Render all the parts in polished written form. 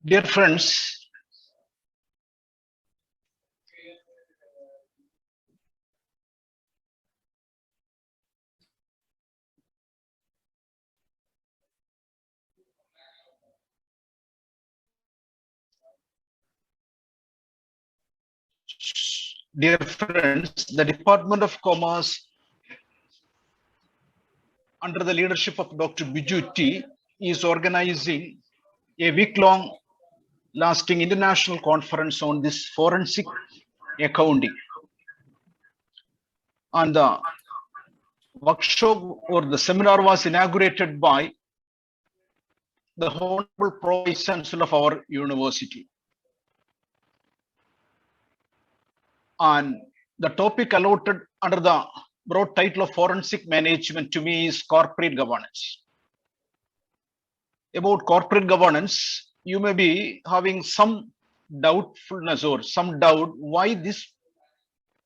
Dear friends, the Department of Commerce, under the leadership of Dr. Biju T, is organizing a week-long lasting international conference on this forensic accounting. And the workshop or the seminar was inaugurated by the Honorable Vice Chancellor of our university. And the topic allotted under the broad title of forensic management to me is corporate governance. About corporate governance, you may be having some doubtfulness or some doubt why this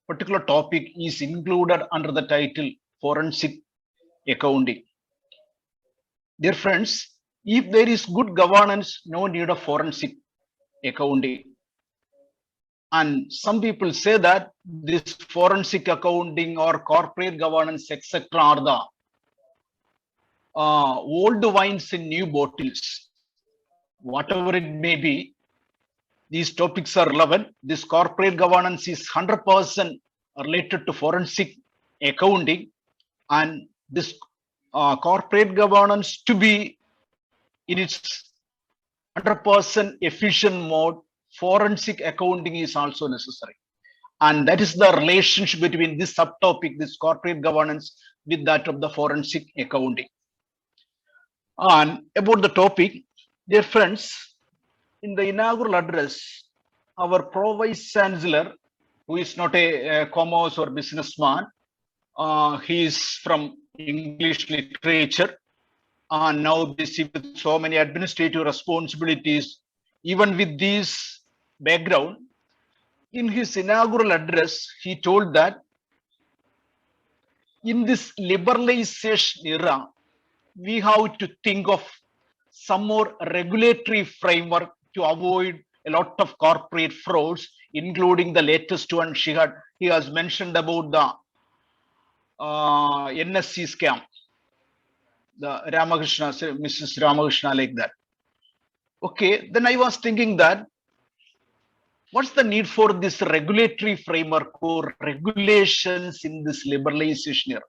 particular topic is included under the title forensic accounting. Dear friends, if there is good governance, no need of forensic accounting. And some people say that this forensic accounting or corporate governance, etc., are the old wines in new bottles. Whatever it may be, these topics are relevant. This corporate governance is 100% related to forensic accounting, and this corporate governance to be in its 100% efficient mode, forensic accounting is also necessary. And that is the relationship between this subtopic, this corporate governance, with that of the forensic accounting. And about the topic, dear friends, in the inaugural address, our Vice Chancellor, who is not a commerce or businessman, he is from English literature, and now busy with so many administrative responsibilities. Even with this background, in his inaugural address, he told that in this liberalization era, we have to think of some more regulatory framework to avoid a lot of corporate frauds, including the latest one he has mentioned about the Nsc scam, the Ramakrishna, Mrs. Ramakrishna, like that. Okay, then I was thinking that what's the need for this regulatory framework or regulations in this liberalization era?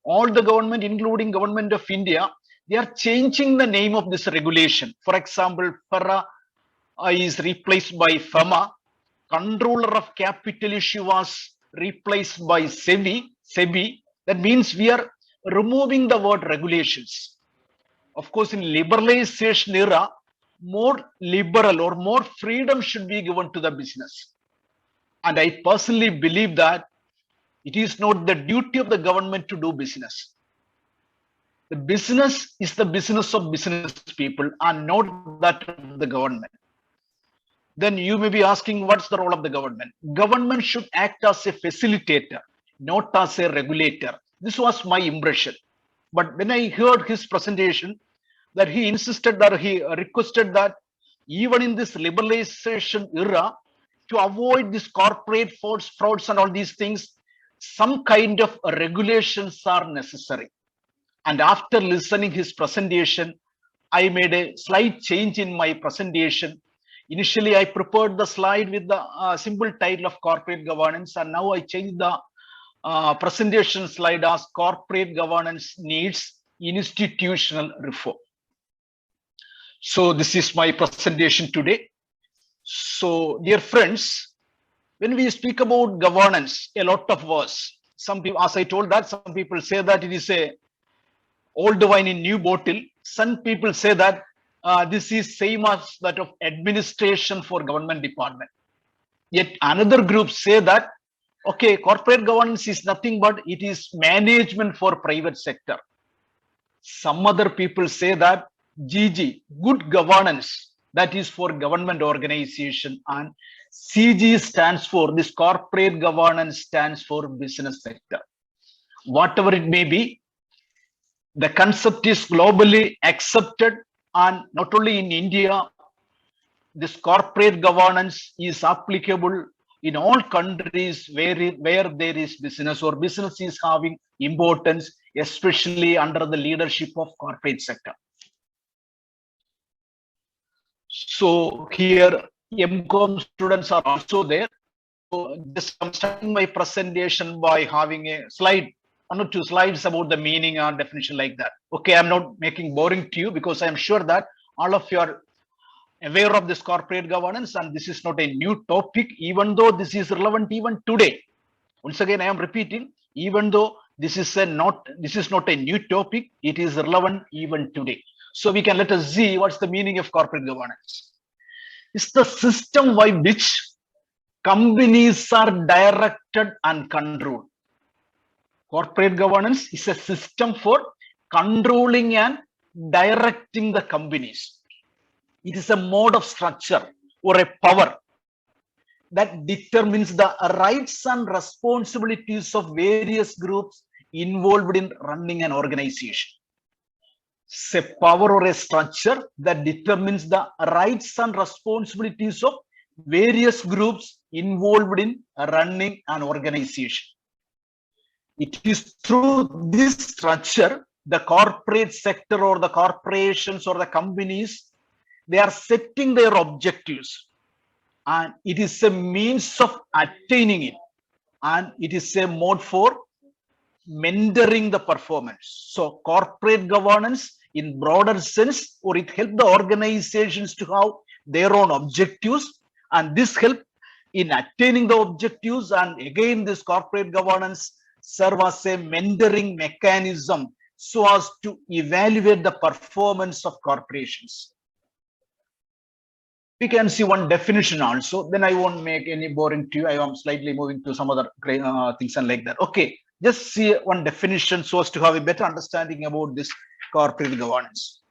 All the government, including government of India, they are changing the name of this regulation. For example, FERA is replaced by FEMA. Controller of Capital Issue was replaced by SEBI. That means we are removing the word regulations. Of course, in liberalization era, more liberal or more freedom should be given to the business. And I personally believe that it is not the duty of the government to do business. The business is the business of business people and not that of the government. Then you may be asking, what's the role of the government? Government should act as a facilitator, not as a regulator. This was my impression. But when I heard his presentation, that he insisted that he requested that even in this liberalization era, to avoid this corporate frauds and all these things, some kind of regulations are necessary. And after listening his presentation, I made a slight change in my presentation. Initially, I prepared the slide with the simple title of corporate governance, and now I changed the presentation slide as corporate governance needs institutional reform. So this is my presentation today. So dear friends, when we speak about governance, a lot of words. Some people, as I told that, some people say that it is a old wine in new bottle. Some people say that this is same as that of administration for government department. Yet another group say that, okay, corporate governance is nothing but it is management for private sector. Some other people say that GG, good governance, that is for government organization, and CG stands for, this corporate governance stands for business sector. Whatever it may be, the concept is globally accepted, and not only in India, this corporate governance is applicable in all countries where there is business or business is having importance, especially under the leadership of corporate sector. So here MCOM students are also there. So just I'm starting my presentation by having a slide, 1 or 2 slides about the meaning or definition like that. Okay, I'm not making boring to you because I'm sure that all of you are aware of this corporate governance, and this is not a new topic, even though this is relevant even today. Once again, I am repeating, even though this is not a new topic, it is relevant even today. So we can let us see what's the meaning of corporate governance. It's the system by which companies are directed and controlled. Corporate governance is a system for controlling and directing the companies. It is a mode of structure or a power that determines the rights and responsibilities of various groups involved in running an organization. It's a power or a structure that determines the rights and responsibilities of various groups involved in running an organization. It is through this structure the corporate sector or the corporations or the companies, they are setting their objectives, and it is a means of attaining it, and it is a mode for mentoring the performance. So corporate governance in broader sense, or it helps the organizations to have their own objectives, and this help in attaining the objectives. And again, this corporate governance serve as a mentoring mechanism so as to evaluate the performance of corporations. We can see one definition also, then I won't make any boring to you. I am slightly moving to some other things and like that. Okay, just see one definition so as to have a better understanding about this corporate governance.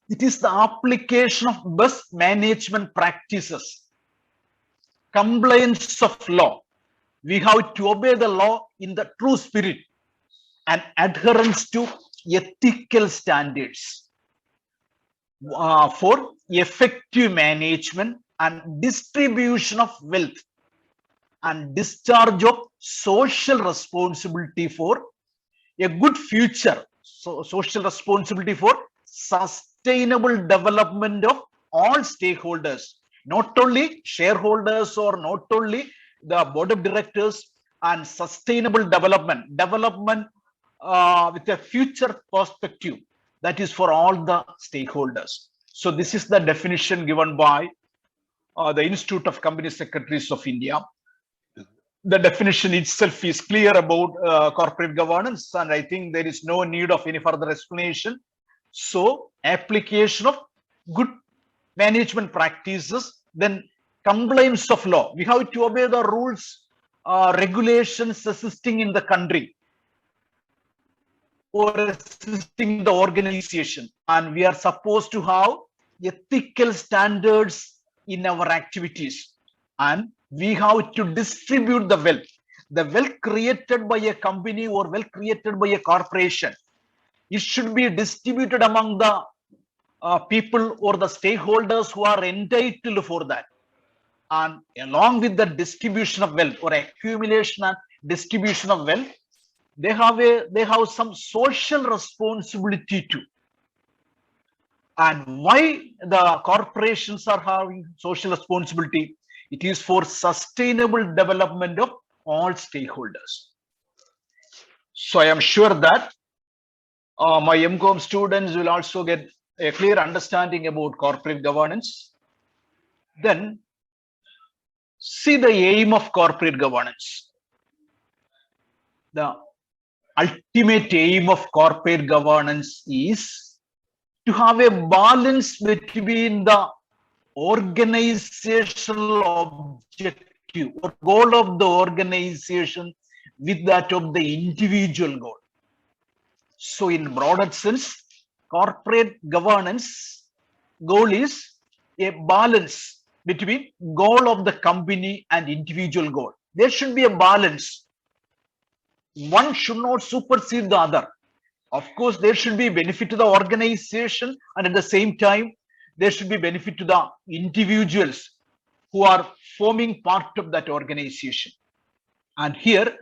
It is the application of best management practices, compliance of law. We have to obey the law in the true spirit, and adherence to ethical standards for effective management and distribution of wealth and discharge of social responsibility for a good future. So social responsibility for sustainable development of all stakeholders, not only shareholders or not only the board of directors, and sustainable development with a future perspective, that is for all the stakeholders. So this is the definition given by the Institute of Company Secretaries of India. The definition itself is clear about corporate governance, and I think there is no need of any further explanation. So application of good management practices, then compliance of law. We have to obey the rules, regulations existing in the country or assisting the organization, and we are supposed to have ethical standards in our activities, and we have to distribute the wealth created by a company or wealth created by a corporation. It should be distributed among the people or the stakeholders who are entitled for that, and along with the distribution of wealth or accumulation and distribution of wealth, they have some social responsibility too. And why the corporations are having social responsibility? It is for sustainable development of all stakeholders. So I am sure that my MCOM students will also get a clear understanding about corporate governance. Then see the aim of corporate governance. The ultimate aim of corporate governance is to have a balance between the organizational objective or goal of the organization with that of the individual goal. So in broader sense, corporate governance goal is a balance between goal of the company and individual goal. There should be a balance. One should not supersede the other. Of course, there should be benefit to the organization, and at the same time, there should be benefit to the individuals who are forming part of that organization. And here,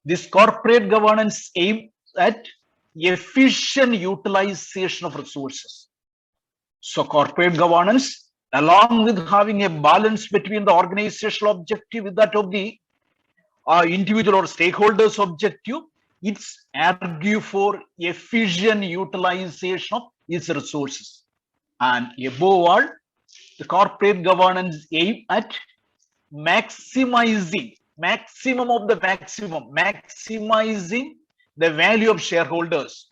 this corporate governance aims at efficient utilization of resources. So corporate governance, along with having a balance between the organizational objective with that of the individual or stakeholders objective, it's argue for efficient utilization of its resources. And above all, the corporate governance aim at maximizing the value of shareholders,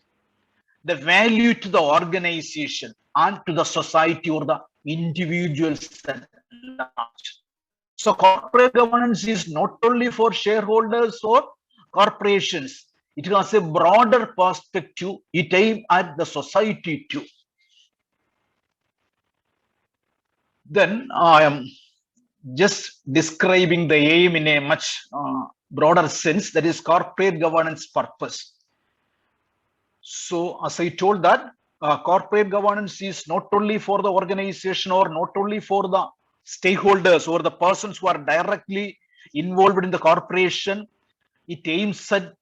the value to the organization and to the society or the individuals at large. So corporate governance is not only for shareholders or corporations. It has a broader perspective. It aims at the society too. Then I am just describing the aim in a much broader sense, that is corporate governance purpose. So as I told that corporate governance is not only for the organization or not only for the stakeholders or the persons who are directly involved in the corporation. It aims at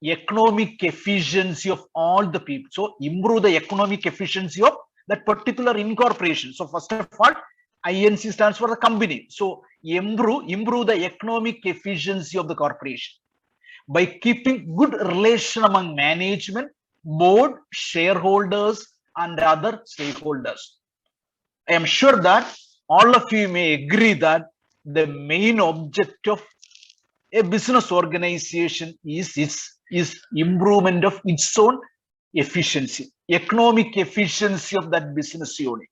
economic efficiency of all the people. So improve the economic efficiency of that particular incorporation. So first of all, INC stands for the company. So improve the economic efficiency of the corporation by keeping good relation among management, board, shareholders, and other stakeholders. I am sure that all of you may agree that the main object of a business organization is improvement of its own efficiency, economic efficiency of that business unit.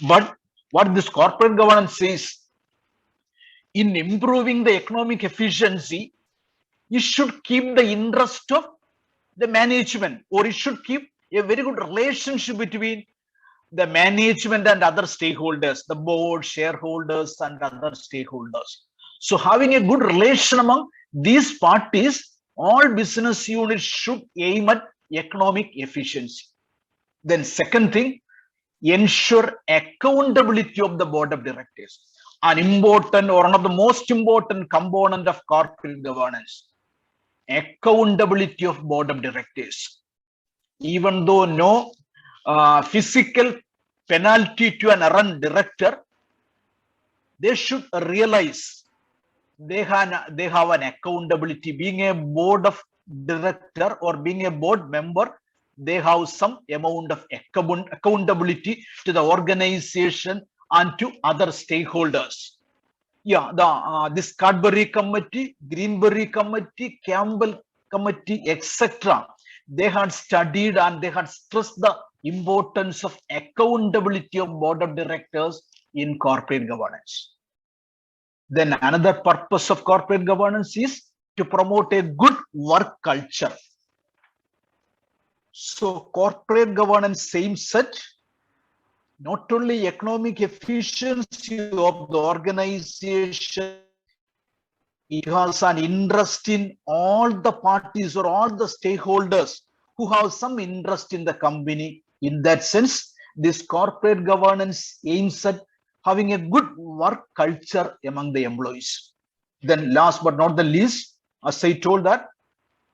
But what this corporate governance says, in improving the economic efficiency, it should keep the interest of the management, or it should keep a very good relationship between the management and other stakeholders, the board, shareholders, and other stakeholders. So having a good relation among these parties, all business units should aim at economic efficiency. Then second thing, ensure accountability of the board of directors. An important or one of the most important component of corporate governance, accountability of board of directors. Even though no physical penalty to an errant director, they should realize they have an accountability. Being a board of director or being a board member, they have some amount of accountability to the organization and to other stakeholders. Yeah, this Cadbury committee, Greenberry committee, Campbell committee, etc. They had studied and they had stressed the importance of accountability of board of directors in corporate governance. Then another purpose of corporate governance is to promote a good work culture. So corporate governance aims at not only economic efficiency of the organization, it has an interest in all the parties or all the stakeholders who have some interest in the company. In that sense, this corporate governance aims at having a good work culture among the employees. Then last but not the least, as I told that,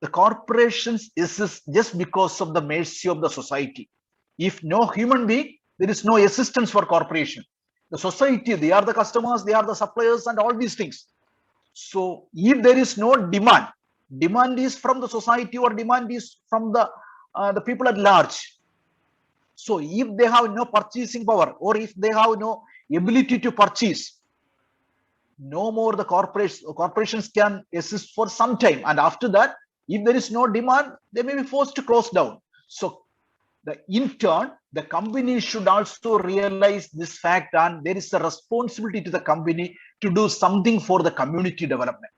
the corporations exist just because of the mercy of the society. If no human being, there is no assistance for corporation. The society, they are the customers, they are the suppliers and all these things. So if there is no demand, demand is from the society or demand is from the people at large. So if they have no purchasing power or if they have no ability to purchase, no more the corporations can assist for some time. And after that, if there is no demand, they may be forced to close down. So in turn, the company should also realize this fact, and there is a responsibility to the company to do something for the community development,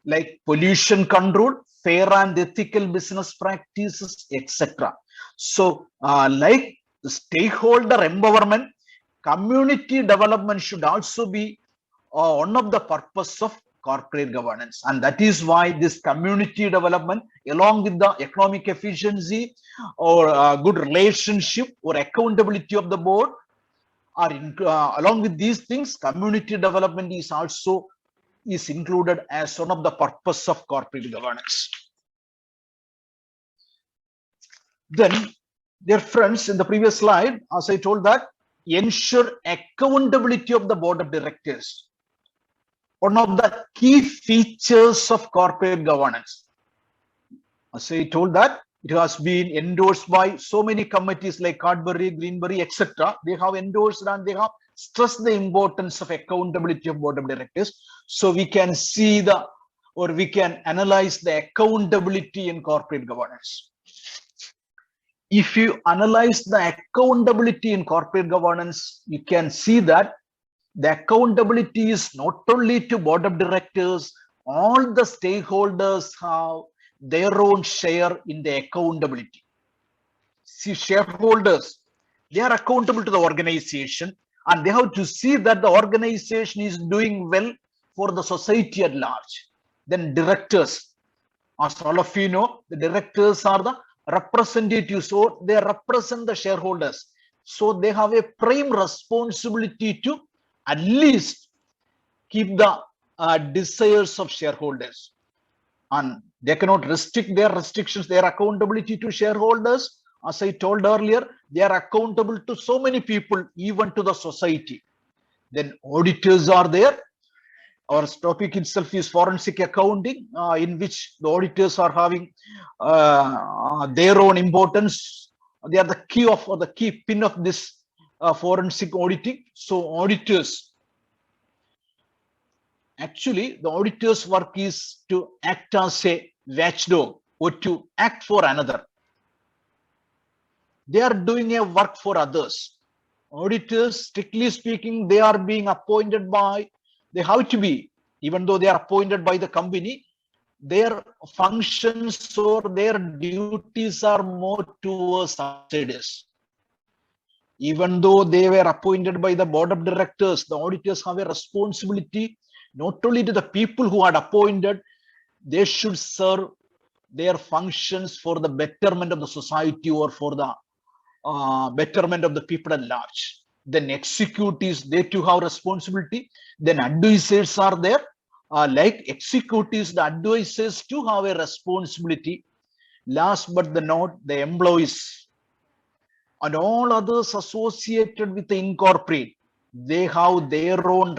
like pollution control, fair and ethical business practices, etc. So like stakeholder empowerment, community development should also be one of the purpose of corporate governance. And that is why this community development, along with the economic efficiency or good relationship or accountability of the board, are along with these things, community development is also included as one of the purpose of corporate governance. Then, dear friends, in the previous slide, as I told that, ensure accountability of the board of directors. One of the key features of corporate governance. As I told that, it has been endorsed by so many committees like Cadbury, Greenberry, etc. They have endorsed and they have stressed the importance of accountability of board of directors. So we can see we can analyze the accountability in corporate governance. If you analyze the accountability in corporate governance, you can see that the accountability is not only to board of directors, all the stakeholders have their own share in the accountability. See, shareholders, they are accountable to the organization and they have to see that the organization is doing well for the society at large. Then directors, as all of you know, the directors are the representatives, so they represent the shareholders. So they have a prime responsibility to at least keep the desires of shareholders. And they cannot restrict their restrictions, their accountability to shareholders. As I told earlier, they are accountable to so many people, even to the society. Then auditors are there. Our topic itself is forensic accounting, in which the auditors are having their own importance. They are the key of or the key pin of this forensic auditing. So auditors, actually, the auditor's work is to act as a watchdog or to act for another. They are doing a work for others. Auditors, strictly speaking, they are being appointed by, they have to be, even though they are appointed by the company, their functions or their duties are more towards outsiders. Even though they were appointed by the board of directors, the auditors have a responsibility not only to the people who are appointed, they should serve their functions for the betterment of the society or for the betterment of the people at large. Then executives, they too have responsibility. Then advisors are there. Like executives, the advisors too have a responsibility. Last but not the employees and all others associated with the incorporate, they have their own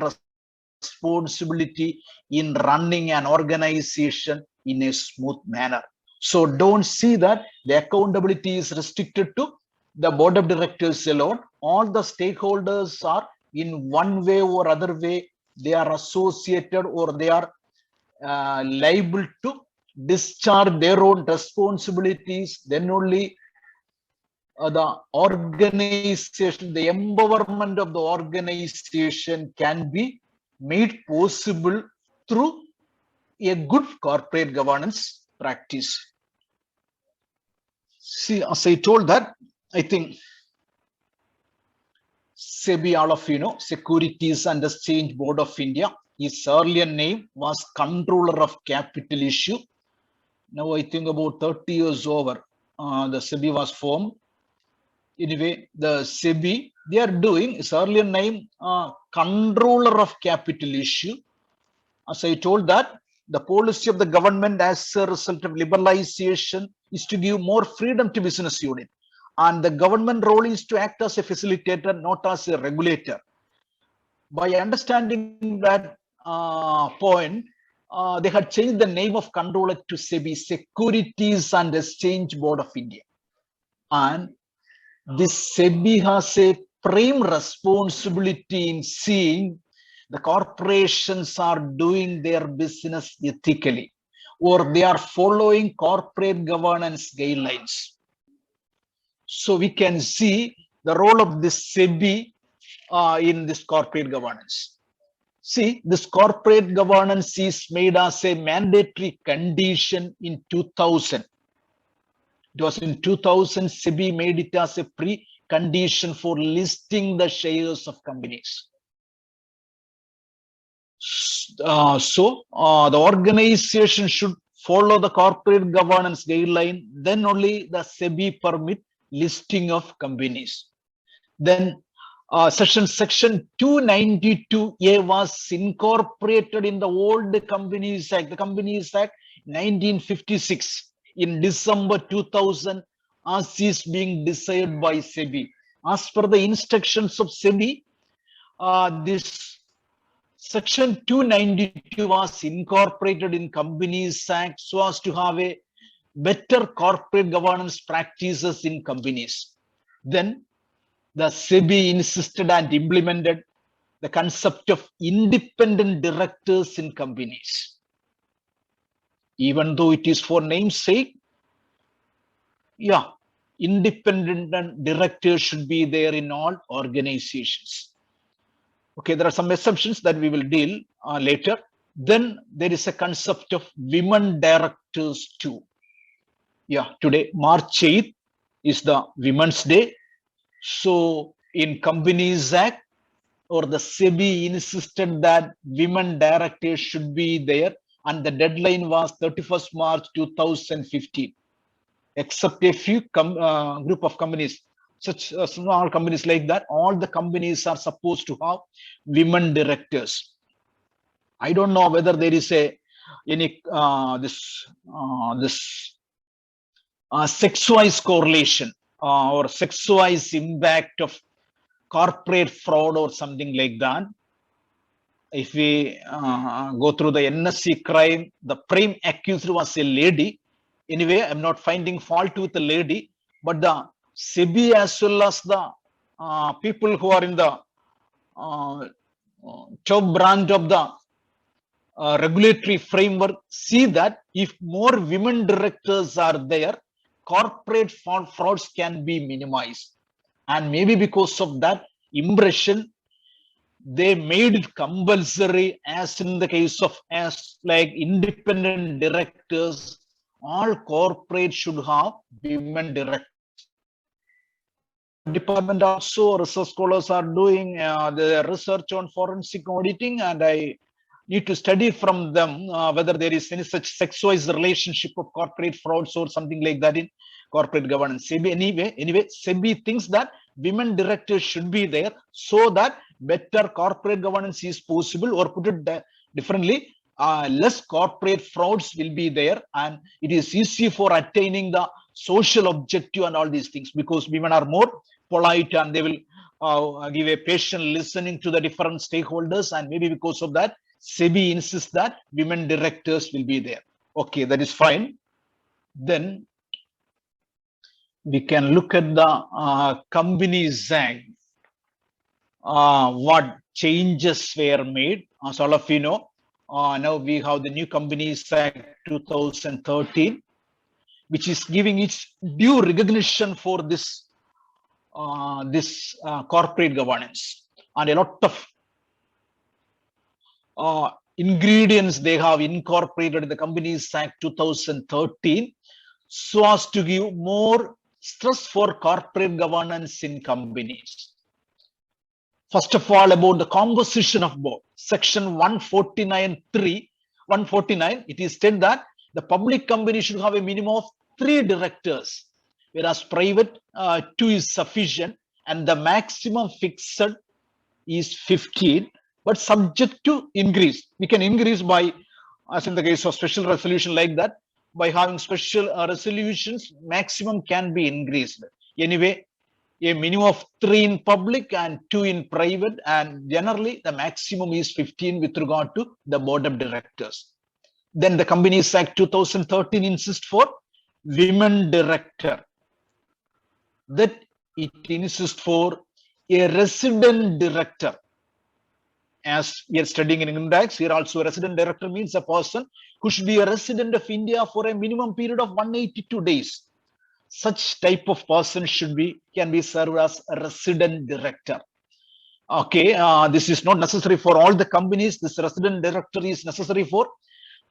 responsibility in running an organization in a smooth manner. So don't see that the accountability is restricted to the board of directors alone. All the stakeholders are in one way or other way, they are associated or they are liable to discharge their own responsibilities. Then only the organization, the empowerment of the organization can be made possible through a good corporate governance practice. See, as I told that, I think SEBI, all of you know, Securities and Exchange Board of India, its earlier name was Controller of Capital Issue. Now I think about 30 years over, the SEBI was formed. Anyway, the SEBI, they are doing its earlier name Controller of Capital Issue. As I told that, the policy of the government as a result of liberalization is to give more freedom to business unit. And the government role is to act as a facilitator, not as a regulator. By understanding that point, they had changed the name of controller to SEBI, Securities and Exchange Board of India. And this SEBI has a prime responsibility in seeing the corporations are doing their business ethically or they are following corporate governance guidelines. So we can see the role of this SEBI in this corporate governance. See, this corporate governance is made as a mandatory condition in 2000. It was in 2000, SEBI made it as a precondition for listing the shares of companies. So the organization should follow the corporate governance guideline, then only the SEBI permit listing of companies. Then Section 292A was incorporated in the old Companies Act, the Companies Act 1956 in December 2000, as is being decided by SEBI. As per the instructions of SEBI, this Section 292 was incorporated in Companies Act so as to have a better corporate governance practices in companies. Then the SEBI insisted and implemented the concept of independent directors in companies. Even though it is for namesake, yeah, independent directors should be there in all organizations. Okay, there are some exceptions that we will deal later. Then there is a concept of women directors too. Yeah, today, March 8th, is the Women's Day. So in Companies Act or the SEBI insisted that women directors should be there, and the deadline was 31st March 2015. Except a few group of companies, such small companies like that, all the companies are supposed to have women directors. I don't know whether there is any sex-wise correlation or sex-wise impact of corporate fraud or something like that. If we go through the Nsc crime, the prime accused was a lady. Anyway, I'm not finding fault with the lady, but the SEBI as well as the people who are in the top branch of the regulatory framework see that if more women directors are there, corporate frauds can be minimized. And maybe because of that impression, they made it compulsory, as in the case of like independent directors, all corporates should have women directors. Department also, research scholars are doing the research on forensic auditing, and I need to study from them whether there is any such sex-wise relationship of corporate frauds or something like that in corporate governance. SEBI, anyway, SEBI thinks that women directors should be there so that better corporate governance is possible, or put it differently, less corporate frauds will be there, and it is easy for attaining the social objective and all these things, because women are more polite and they will give a patient listening to the different stakeholders, and maybe because of that, SEBI insists that women directors will be there. Okay, that is fine. Then we can look at the Companies Act. What changes were made? As all of you know, now we have the new Companies Act 2013, which is giving its due recognition for this corporate governance, and a lot of ingredients they have incorporated in the Companies Act 2013 so as to give more stress for corporate governance in companies. First of all, about the composition of board, section 149, it is said that the public company should have a minimum of 3 directors, whereas private 2 is sufficient, and the maximum fixed is 15, but subject to increase. We can increase by, as in the case of special resolution like that, by having special resolutions, maximum can be increased. Anyway, a minimum of 3 in public and 2 in private, and generally the maximum is 15 with regard to the board of directors. Then the Companies Act 2013 insists for women director, that it insists for a resident director. As we are studying in index, here also a resident director means a person who should be a resident of India for a minimum period of 182 days. Such type of person can be served as a resident director. Okay, this is not necessary for all the companies. This resident director is necessary for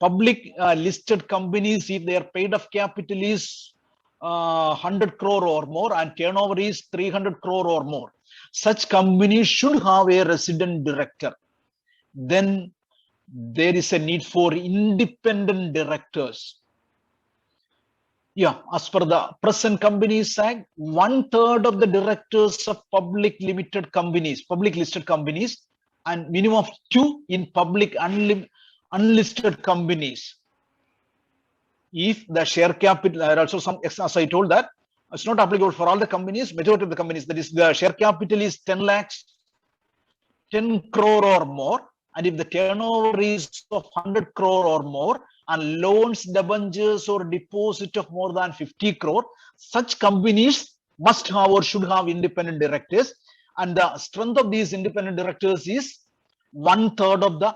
public listed companies if their paid up capital is 100 crore or more and turnover is 300 crore or more. Such companies should have a resident director. Then there is a need for independent directors. Yeah, as per the present Companies Act, 1/3 of the directors of public limited companies, public listed companies, and minimum of 2 in public unlisted companies. If the share capital, there are also some, as I told that, it's not applicable for all the companies, majority of the companies, that is the share capital is 10 lakhs, 10 crore or more, and if the turnover is of 100 crore or more, and loans, debentures, or deposit of more than 50 crore, such companies must have or should have independent directors. And the strength of these independent directors is 1/3 of the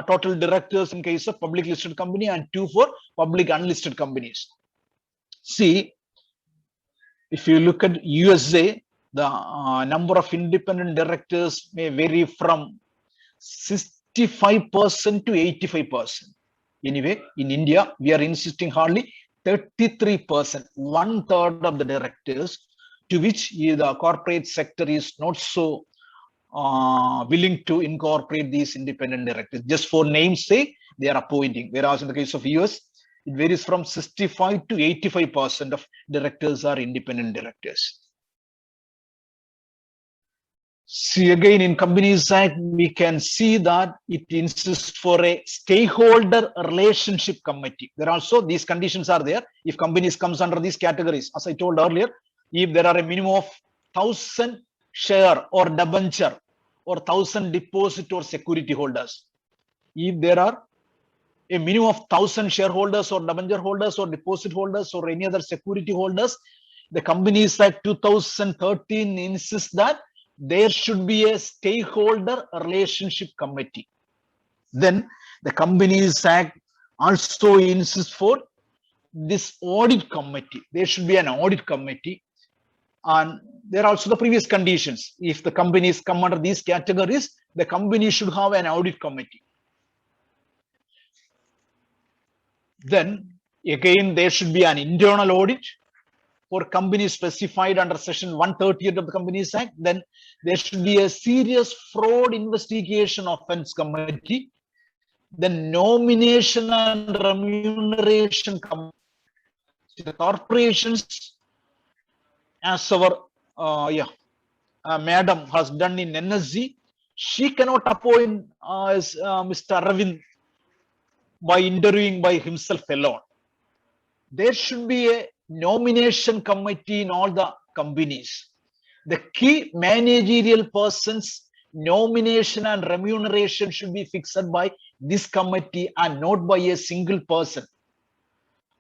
total directors in case of public listed company and 2 for public unlisted companies. See, if you look at USA, the number of independent directors may vary from 65% to 85%. Anyway, in India, we are insisting hardly 33%, 1/3 of the directors, to which the corporate sector is not so willing to incorporate these independent directors. Just for name's sake, they are appointing. Whereas in the case of US, it varies from 65 to 85% of directors are independent directors. See, again, in Companies Act, we can see that it insists for a stakeholder relationship committee. There are also these conditions are there. If companies comes under these categories, as I told earlier, if there are a minimum of 1,000 share or debenture or 1,000 deposit or security holders, if there are a minimum of 1,000 shareholders or debenture holders or deposit holders or any other security holders, the Companies Act 2013 insists that there should be a stakeholder relationship committee. Then the Companies Act also insists for this audit committee. There should be an audit committee. And there are also the previous conditions. If the companies come under these categories, the company should have an audit committee. Then again, there should be an internal audit for companies specified under section 130 of the Companies Act. Then there should be a serious fraud investigation offense committee. The nomination and remuneration committee. The corporations, as our madam has done in Nsc, she cannot appoint as Mr. Aravind by interviewing by himself alone. There should be a nomination committee in all the companies. The key managerial persons nomination and remuneration should be fixed by this committee and not by a single person.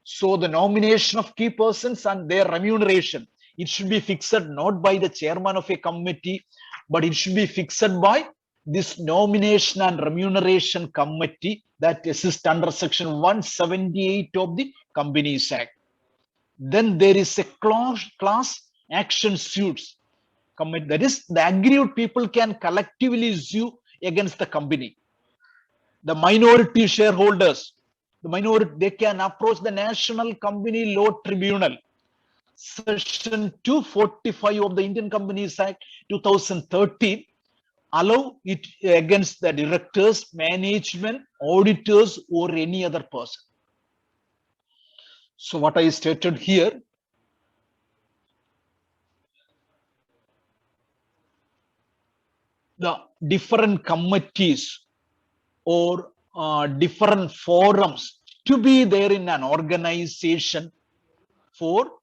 So the nomination of key persons and their remuneration, it should be fixed not by the chairman of a committee, but it should be fixed by this nomination and remuneration committee that exists under section 178 of the Companies Act. Then there is a class action suits committee. That is, the aggrieved people can collectively sue against the company. The minority shareholders, they can approach the National Company Law Tribunal. Section 245 of the Indian Companies Act 2013 allow it against the directors, management, auditors, or any other person. So what I stated here, the different committees or different forums to be there in an organization for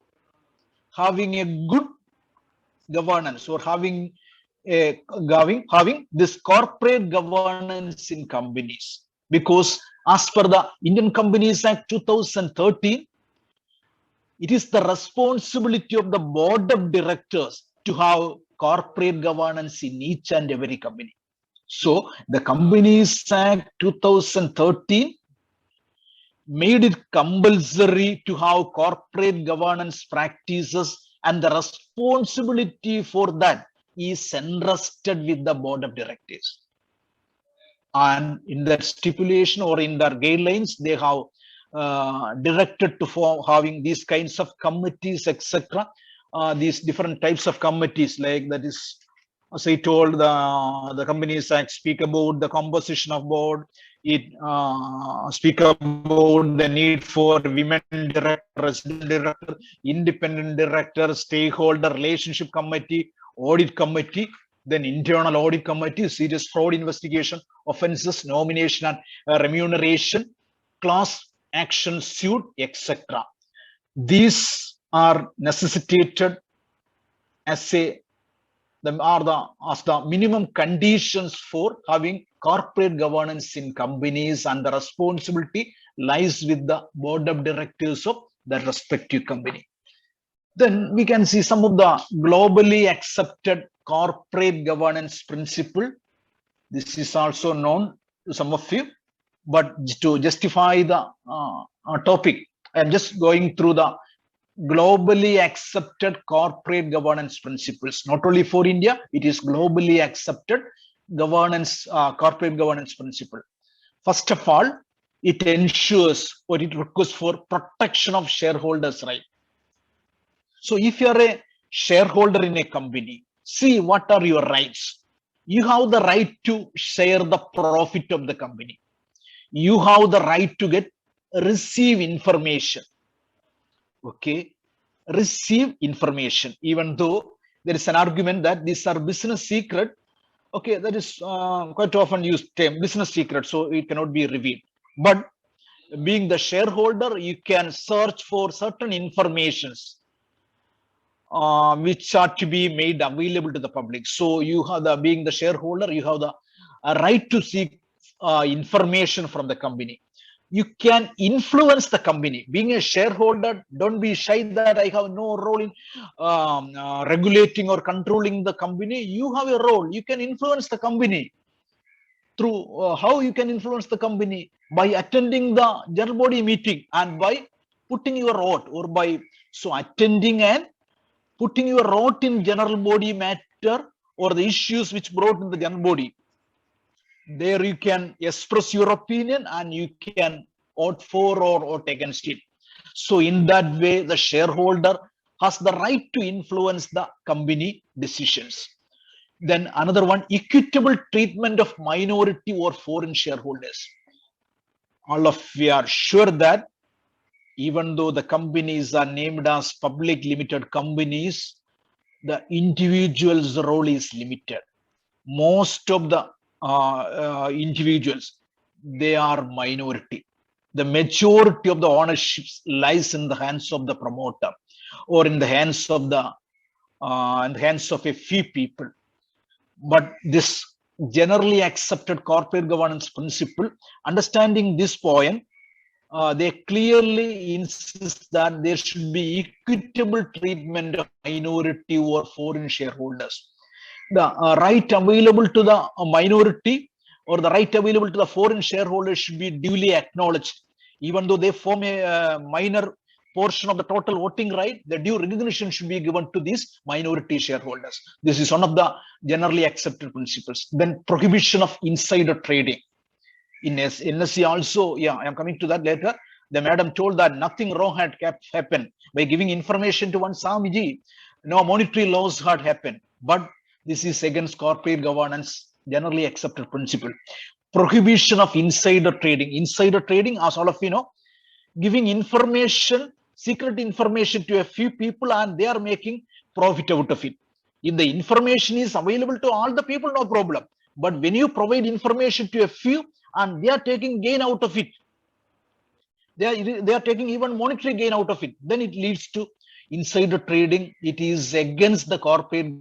having a good governance or having this corporate governance in companies. Because as per the Indian Companies Act 2013, it is the responsibility of the board of directors to have corporate governance in each and every company. So the Companies Act 2013 made it compulsory to have corporate governance practices, and the responsibility for that is entrusted with the board of directors. And in that stipulation or in their guidelines, they have directed to having these kinds of committees, etc. These different types of committees, like that is, as I told, the Companies Act speak about the composition of board, It speak about the need for women director, resident director, independent director, stakeholder relationship committee, audit committee, then internal audit committee, serious fraud investigation, offenses, nomination and remuneration, class action suit, etc. These are necessitated as the minimum conditions for having corporate governance in companies, and the responsibility lies with the board of directors of the respective company. Then we can see some of the globally accepted corporate governance principle. This is also known to some of you, but to justify the topic, I'm just going through the globally accepted corporate governance principles. Not only for India, it is globally accepted governance, corporate governance principle. First of all, it ensures or it requires for protection of shareholders' right. So if you are a shareholder in a company, see what are your rights. You have the right to share the profit of the company. You have the right to receive information. Okay, receive information, even though there is an argument that these are business secret. Okay, that is quite often used term business secret, so it cannot be revealed. But being the shareholder, you can search for certain informations which are to be made available to the public. So you have the being the shareholder, you have the right to seek information from the company. You can influence the company. Being a shareholder, don't be shy that I have no role in regulating or controlling the company. You have a role. You can influence the company through how you can influence the company by attending the general body meeting and by putting your vote, or by attending and putting your vote in general body matter or the issues which brought in the general body. There you can express your opinion and you can vote for or vote against it. So in that way, the shareholder has the right to influence the company decisions. Then another one, equitable treatment of minority or foreign shareholders. All of we are sure that even though the companies are named as public limited companies, the individual's role is limited. Most of the individuals, they are minority. The majority of the ownership lies in the hands of the promoter or in the hands of a few people. But this generally accepted corporate governance principle, understanding this point, they clearly insist that there should be equitable treatment of minority or foreign shareholders. The right available to the minority or the right available to the foreign shareholders should be duly acknowledged. Even though they form a minor portion of the total voting right, the due recognition should be given to these minority shareholders. This is one of the generally accepted principles. Then prohibition of insider trading. In Nsc also, yeah, I am coming to that later. The madam told that nothing wrong had happened by giving information to one Swamiji. No monetary loss had happened. But this is against corporate governance, generally accepted principle. Prohibition of insider trading. Insider trading, as all of you know, giving information, secret information to a few people, and they are making profit out of it. If the information is available to all the people, no problem. But when you provide information to a few and they are taking gain out of it, they are taking even monetary gain out of it, then it leads to insider trading. It is against the corporate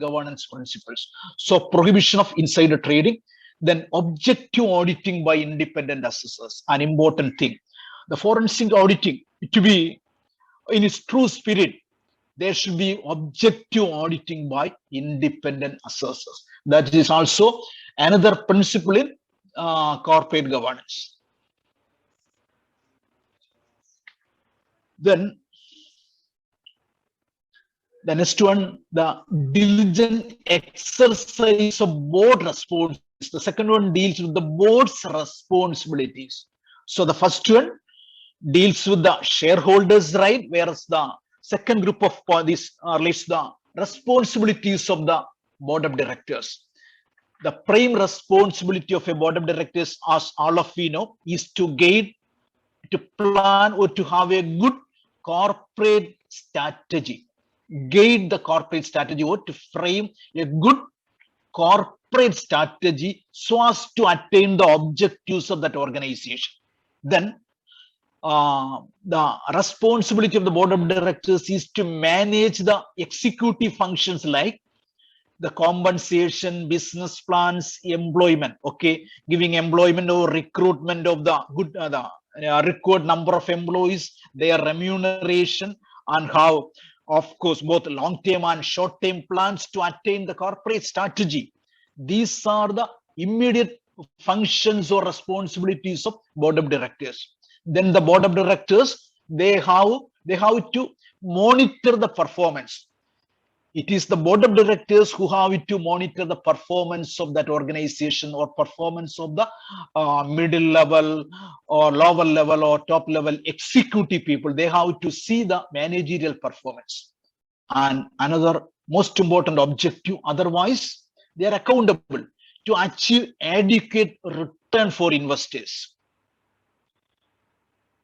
governance principles. So prohibition of insider trading. Then objective auditing by independent assessors, an important thing. The forensic auditing, to be in its true spirit, there should be objective auditing by independent assessors. That is also another principle in corporate governance. Then the next one, the diligent exercise of board responsibilities. The second one deals with the board's responsibilities. So the first one deals with the shareholders' right, whereas the second group of this relates the responsibilities of the board of directors. the prime responsibility of a board of directors, as all of we know, is to guide, to plan, or to have a good corporate strategy. Guide the corporate strategy, or to frame a good corporate strategy so as to attain the objectives of that organization. Then the responsibility of the board of directors is to manage the executive functions like the compensation, business plans, employment, okay, giving employment or recruitment of the good, record number of employees, their remuneration, and how, of course, both long-term and short-term plans to attain the corporate strategy. These are the immediate functions or responsibilities of board of directors. Then the board of directors, they have to monitor the performance. It is the board of directors who have to monitor the performance of that organization or performance of the middle level or lower level or top level executive people. They have to see the managerial performance. And another most important objective, otherwise they are accountable to achieve adequate return for investors.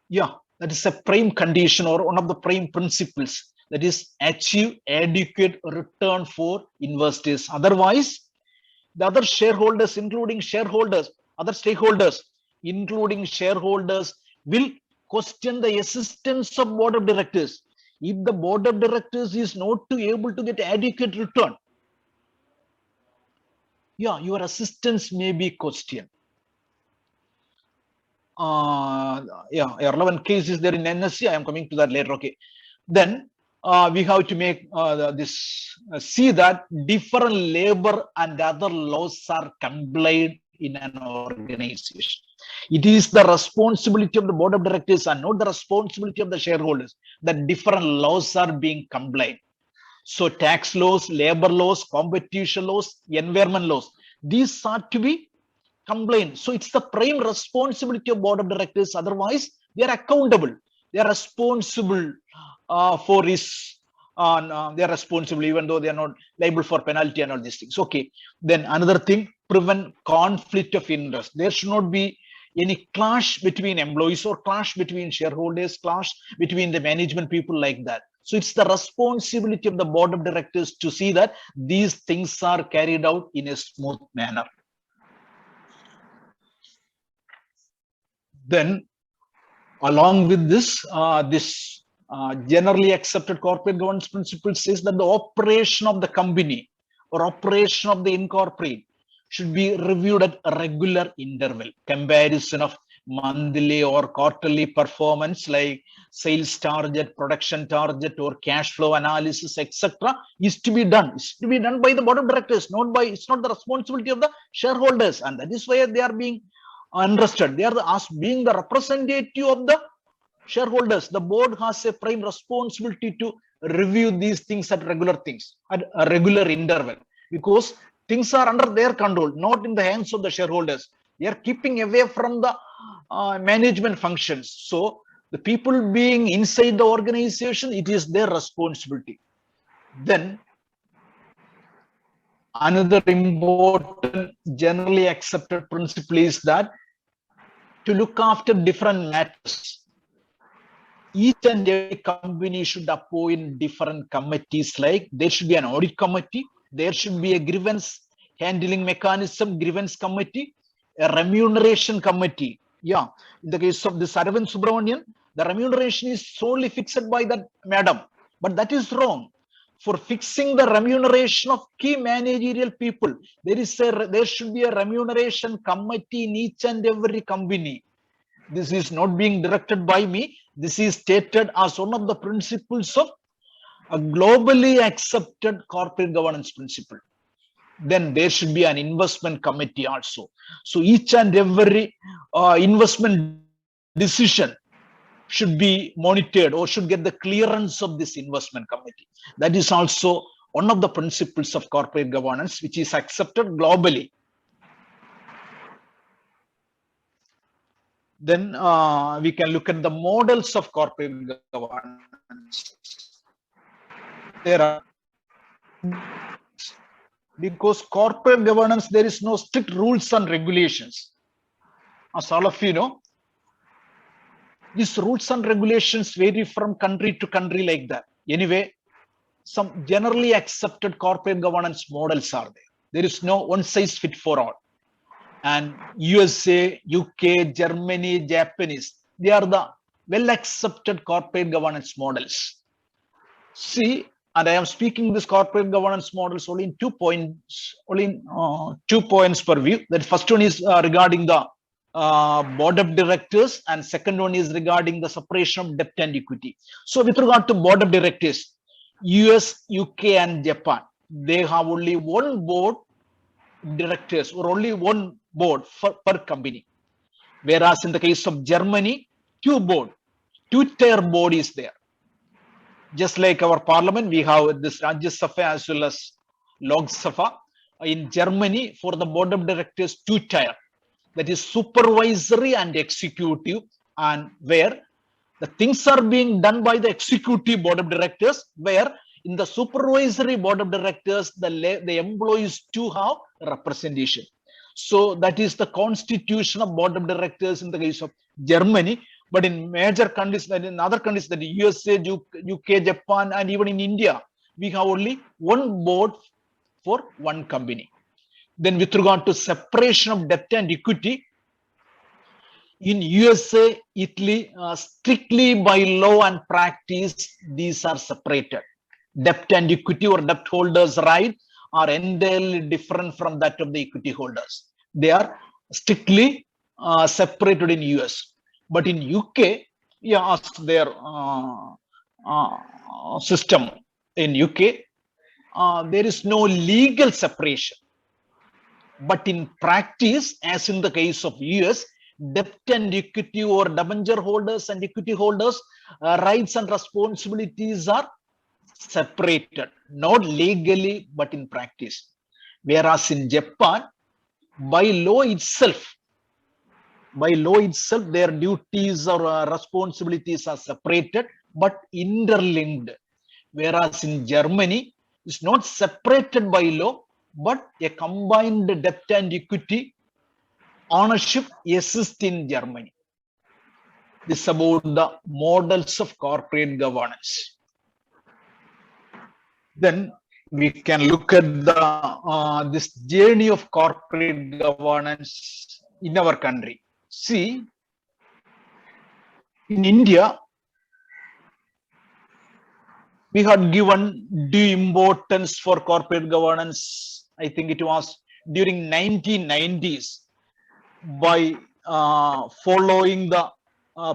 Yeah, that is a prime condition or one of the prime principles, that is achieve adequate return for investors. Otherwise, the other shareholders, including shareholders, other stakeholders, including shareholders, will question the existence of board of directors. If the board of directors is not able to get adequate return, yeah, your assistance may be questioned. Yeah, relevant case is there in NSC. I am coming to that later. Okay, then we have to make see that different labor and other laws are complied in an organization. It is the responsibility of the board of directors and not the responsibility of the shareholders that different laws are being complied. So tax laws, labor laws, competition laws, environment laws, these are to be complained. So it's the prime responsibility of board of directors. Otherwise, they are accountable. They are responsible for his. They are responsible, even though they are not liable for penalty and all these things. Okay. Then another thing, prevent conflict of interest. There should not be any clash between employees or clash between shareholders, clash between the management people like that. So it's the responsibility of the board of directors to see that these things are carried out in a smooth manner. Then, along with this, generally accepted corporate governance principle says that the operation of the company or operation of the incorporate should be reviewed at a regular interval. Comparison of monthly or quarterly performance like sales target, production target, or cash flow analysis, etc., is to be done. It's to be done by the board of directors, not by. It's not the responsibility of the shareholders, and that is why they are being interested. They are as being the representative of the shareholders. The board has a prime responsibility to review these things at regular interval, because things are under their control, not in the hands of the shareholders. They are keeping away from the management functions. So the people being inside the organization, it is their responsibility. Then another important generally accepted principle is that to look after different matters, each and every company should appoint different committees. Like there should be an audit committee, there should be a grievance handling mechanism, grievance committee, a remuneration committee. Yeah, in the case of this Aravind Subramanian, the remuneration is solely fixed by that madam, but that is wrong. For fixing the remuneration of key managerial people, there should be a remuneration committee in each and every company. This is not being directed by me. This is stated as one of the principles of a globally accepted corporate governance principle. Then there should be an investment committee also. So each and every investment decision should be monitored or should get the clearance of this investment committee. That is also one of the principles of corporate governance, which is accepted globally. Then we can look at the models of corporate governance. There are Because corporate governance, there is no strict rules and regulations. As all of you know, these rules and regulations vary from country to country like that. Anyway, some generally accepted corporate governance models are there. There is no one size fit for all. And USA, UK, Germany, Japanese, they are the well accepted corporate governance models. See, and I am speaking this corporate governance models only in 2 points, only in 2 points per view. That first one is regarding the board of directors, and second one is regarding the separation of debt and equity. So with regard to board of directors, US, UK, and Japan, they have only one board directors or only one board per company. Whereas in the case of Germany, two-tier board is there. Just like our parliament, we have this Rajya Sabha as well as Lok Sabha. In Germany, for the board of directors, two-tier. That is supervisory and executive, and where the things are being done by the executive board of directors, where in the supervisory board of directors, the employees too have representation. So that is the constitution of board of directors in the case of Germany. But in major countries, in other countries, that USA, UK, Japan, and even in India, we have only one board for one company. Then with regard to separation of debt and equity, in USA, Italy, strictly by law and practice, these are separated. Debt and equity or debt holders' rights are entirely different from that of the equity holders. They are strictly separated in US. But in UK, yeah, as their system in UK, there is no legal separation. But in practice, as in the case of US, debt and equity or debenture holders and equity holders' rights and responsibilities are separated, not legally, but in practice. Whereas in Japan, by law itself, their duties or responsibilities are separated, but interlinked. Whereas in Germany, it's not separated by law, but a combined debt and equity ownership exists in Germany. This is about the models of corporate governance. Then we can look at the this journey of corporate governance in our country. See, in India, we had given due importance for corporate governance. I think it was during 1990s by following the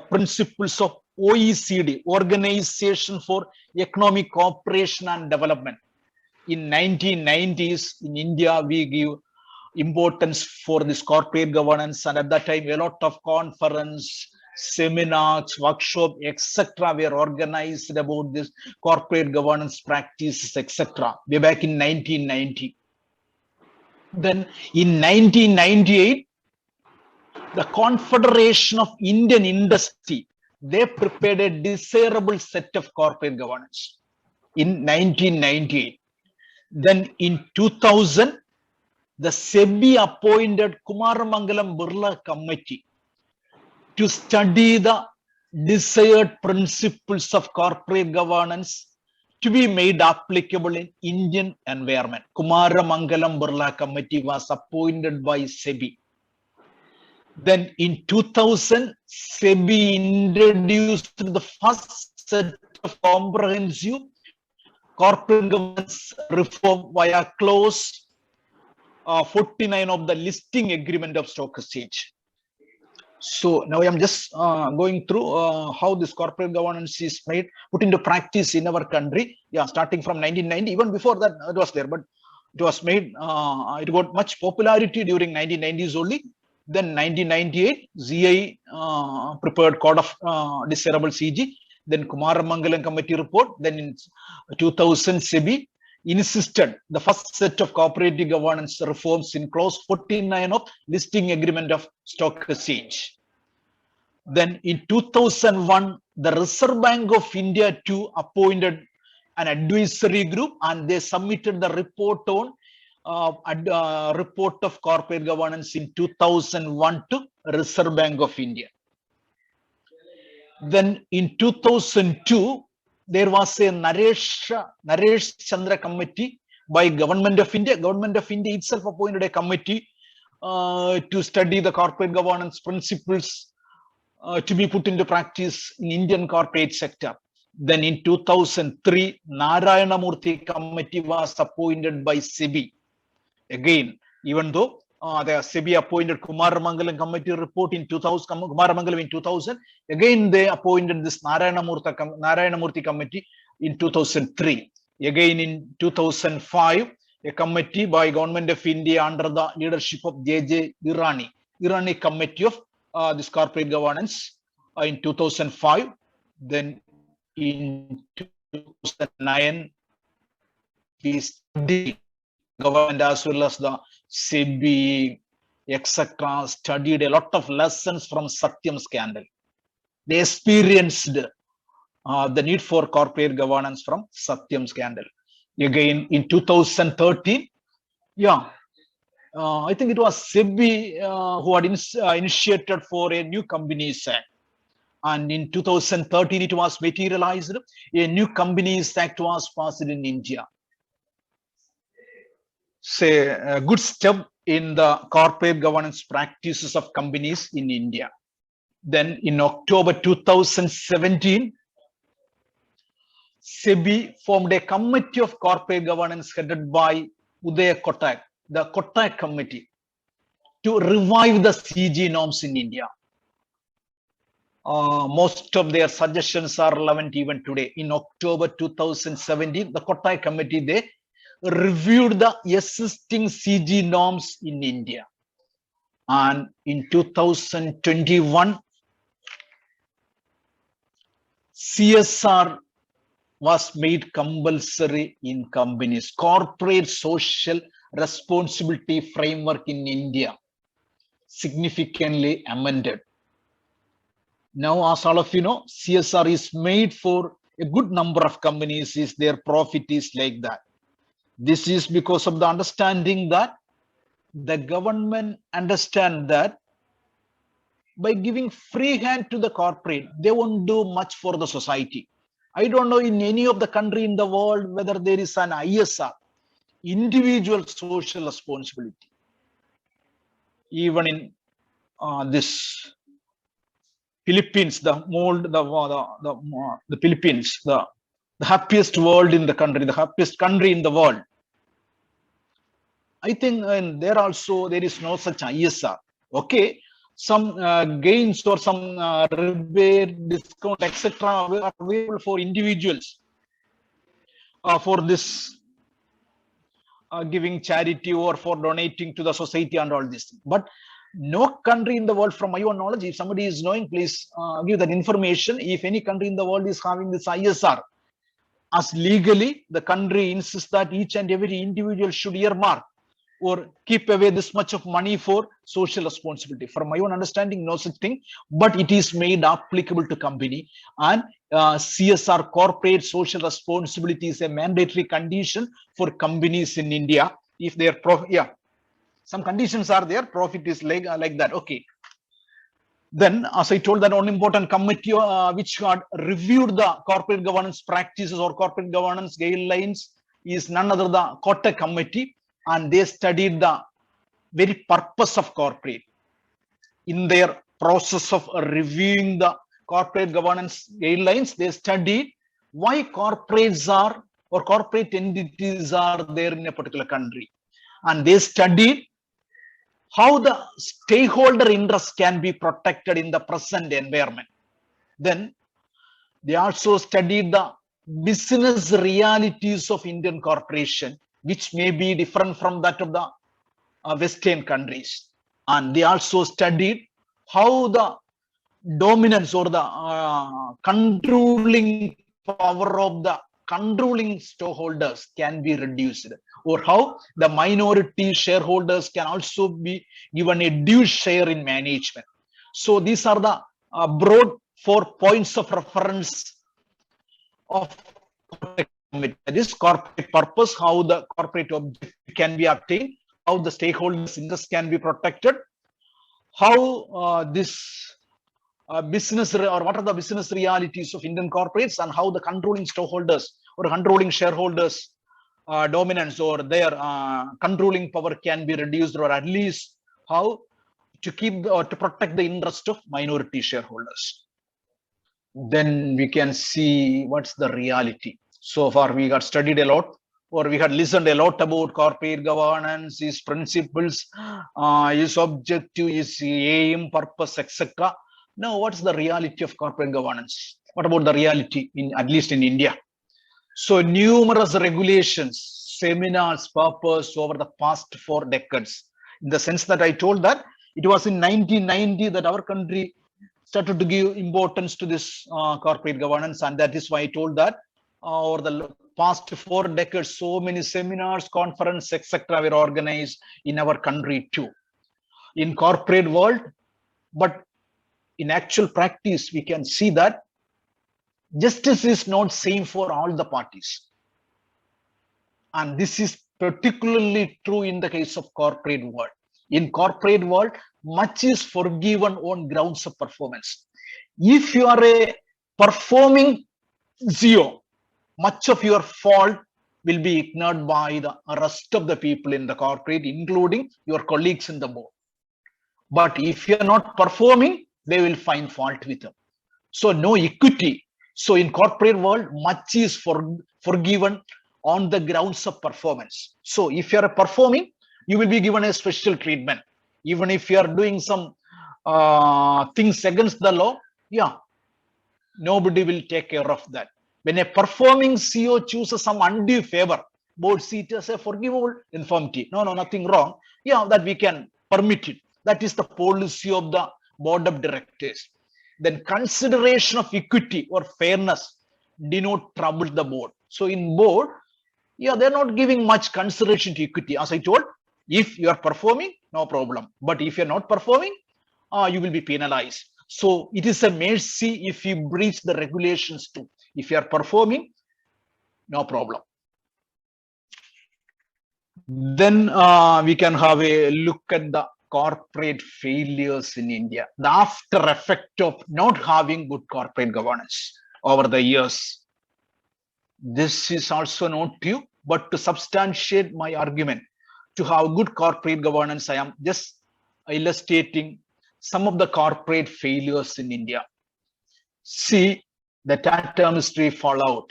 principles of OECD, Organization for Economic Cooperation and Development. In 1990s, in India, we give importance for this corporate governance, and at that time, a lot of conference, seminars, workshop, etc. were organized about this corporate governance practices, etc. way back in 1990. Then in 1998, the Confederation of Indian Industry, they prepared a desirable set of corporate governance in 1998. Then in 2000, the SEBI appointed Kumaramangalam Birla Committee to study the desired principles of corporate governance to be made applicable in Indian environment. Kumaramangalam Birla Committee was appointed by SEBI. Then in 2000, SEBI introduced the first set of comprehensive corporate governance reform via clause 49 of the listing agreement of stock exchange. So now I am just going through how this corporate governance is made, put into practice in our country. Yeah, starting from 1990, even before that it was there, but it was made, it got much popularity during 1990s only. Then 1998, ZI prepared Code of Desirable CG. Then Kumaramangalam Committee report. Then in 2000, SEBI insisted the first set of cooperative governance reforms in clause 49 of listing agreement of stock exchange. Then in 2001, the Reserve Bank of India too appointed an advisory group, and they submitted the report on report of corporate governance in 2001 to Reserve Bank of India. Then in 2002, there was a Naresh Chandra committee by Government of India. Government of India itself appointed a committee to study the corporate governance principles to be put into practice in Indian corporate sector. Then in 2003, Narayana Murthy committee was appointed by SEBI. Again, even though the SEBI appointed Kumar Mangalam committee report in 2000, Kumar Mangalam in 2000, again they appointed this Narayana Murthy committee in 2003. Again in 2005, a committee by Government of India under the leadership of J.J. Irani committee of this corporate governance in 2005. Then in 2009, we studied government as well as the SEBI, etc., studied a lot of lessons from Satyam scandal. They experienced the need for corporate governance from Satyam scandal. Again, in 2013, I think it was SEBI who had initiated for a new Companies Act. And in 2013, it was materialized. A new Companies Act was passed in India. Say a good step in the corporate governance practices of companies in India. Then in October 2017, SEBI formed a committee of corporate governance headed by Uday Kotak, the Kotak committee, to revive the CG norms in India. Most of their suggestions are relevant even today. In October 2017, the Kotak committee, they reviewed the existing CG norms in India. And in 2021, CSR was made compulsory in companies. Corporate social responsibility framework in India significantly amended. Now, as all of you know, CSR is made for a good number of companies. Their profit is like that. This is because of the understanding that the government understand that by giving free hand to the corporate, they won't do much for the society. I don't know in any of the country in the world whether there is an ISR, individual social responsibility. Even in this Philippines, the Philippines, the happiest world in the country, the happiest country in the world. I think there also there is no such ISR. Okay, some gains or some rebate, discount, etc. are available for individuals for this giving charity or for donating to the society and all this. But no country in the world, from my own knowledge, if somebody is knowing, please give that information. If any country in the world is having this ISR, as legally the country insists that each and every individual should earmark or keep away this much of money for social responsibility. From my own understanding, no such thing, but it is made applicable to company, and CSR, corporate social responsibility, is a mandatory condition for companies in India. If their some conditions are there, profit is like that. Okay. Then, as I told, that one important committee which had reviewed the corporate governance practices or corporate governance guidelines is none other than the Kotak committee, and they studied the very purpose of corporate. In their process of reviewing the corporate governance guidelines, they studied why corporates are or corporate entities are there in a particular country, and they studied how the stakeholder interest can be protected in the present environment. Then they also studied the business realities of Indian corporation, which may be different from that of the Western countries. And they also studied how the dominance or the controlling power of the controlling stakeholders can be reduced, or how the minority shareholders can also be given a due share in management. So these are the broad 4 points of reference of it. That is corporate purpose, how the corporate objective can be attained, how the stakeholders' interest can be protected, how this business or what are the business realities of Indian corporates, and how the controlling stakeholders or controlling shareholders dominance or their controlling power can be reduced, or at least how to keep or to protect the interest of minority shareholders. Then we can see what's the reality. So far we got studied a lot, or we had listened a lot about corporate governance, its principles, its objective, its aim, purpose, etc. Now, what's the reality of corporate governance? What about the reality in, at least in India? So numerous regulations, seminars, purpose over the past 4 decades. In the sense that I told that it was in 1990 that our country started to give importance to this corporate governance, and that is why I told that over the past 4 decades, so many seminars, conferences, etc. were organized in our country too, in corporate world. But in actual practice, we can see that justice is not same for all the parties. And this is particularly true in the case of corporate world. In corporate world, much is forgiven on grounds of performance. If you are a performing CEO, much of your fault will be ignored by the rest of the people in the corporate, including your colleagues in the board. But if you are not performing, they will find fault with them. So no equity. So in corporate world, much is forgiven on the grounds of performance. So if you are performing, you will be given a special treatment. Even if you are doing some things against the law, yeah, nobody will take care of that. When a performing CEO chooses some undue favor, board seat as a forgivable infirmity. No, nothing wrong. Yeah, that we can permit it. That is the policy of the board of directors. Then consideration of equity or fairness did not trouble the board. So in board, yeah, they're not giving much consideration to equity. As I told, if you are performing, no problem. But if you're not performing, you will be penalized. So it is a mercy if you breach the regulations too. If you are performing, no problem. Then we can have a look at the corporate failures in India, the after effect of not having good corporate governance over the years. This is also not new, but to substantiate my argument, to have good corporate governance, I am just illustrating some of the corporate failures in India. See the Tata mystery fallout.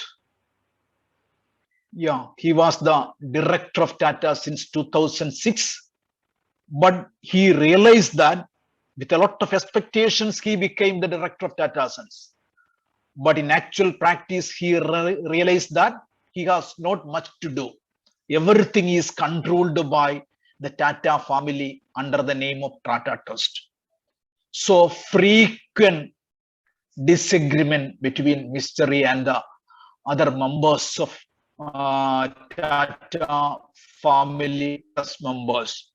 Yeah, he was the director of Tata since 2006. But he realized that with a lot of expectations, he became the director of Tata Sons. But in actual practice, he realized that he has not much to do. Everything is controlled by the Tata family under the name of Tata Trust. So frequent disagreement between Mystery and the other members of Tata family trust members.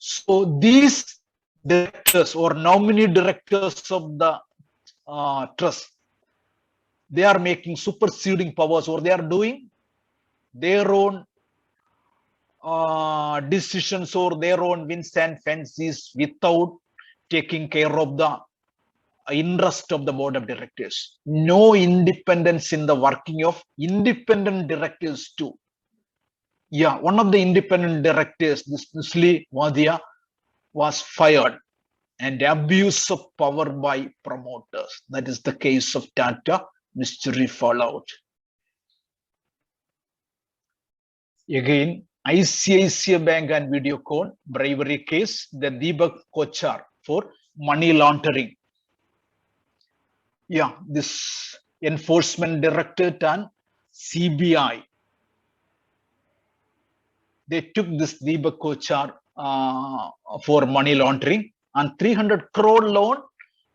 So these directors or nominee directors of the trust, they are making superseding powers, or they are doing their own decisions or their own whims and fancies without taking care of the interest of the board of directors. No independence in the working of independent directors too. Yeah, one of the independent directors, this Nusli Wadia, was fired, and abuse of power by promoters. That is the case of Tata mystery fallout. Again, ICICI Bank and Videocon bribery case, the Deepak Kochar for money laundering. Yeah, this enforcement directorate and CBI, they took this Deepak Kochar for money laundering, and 300 crore loan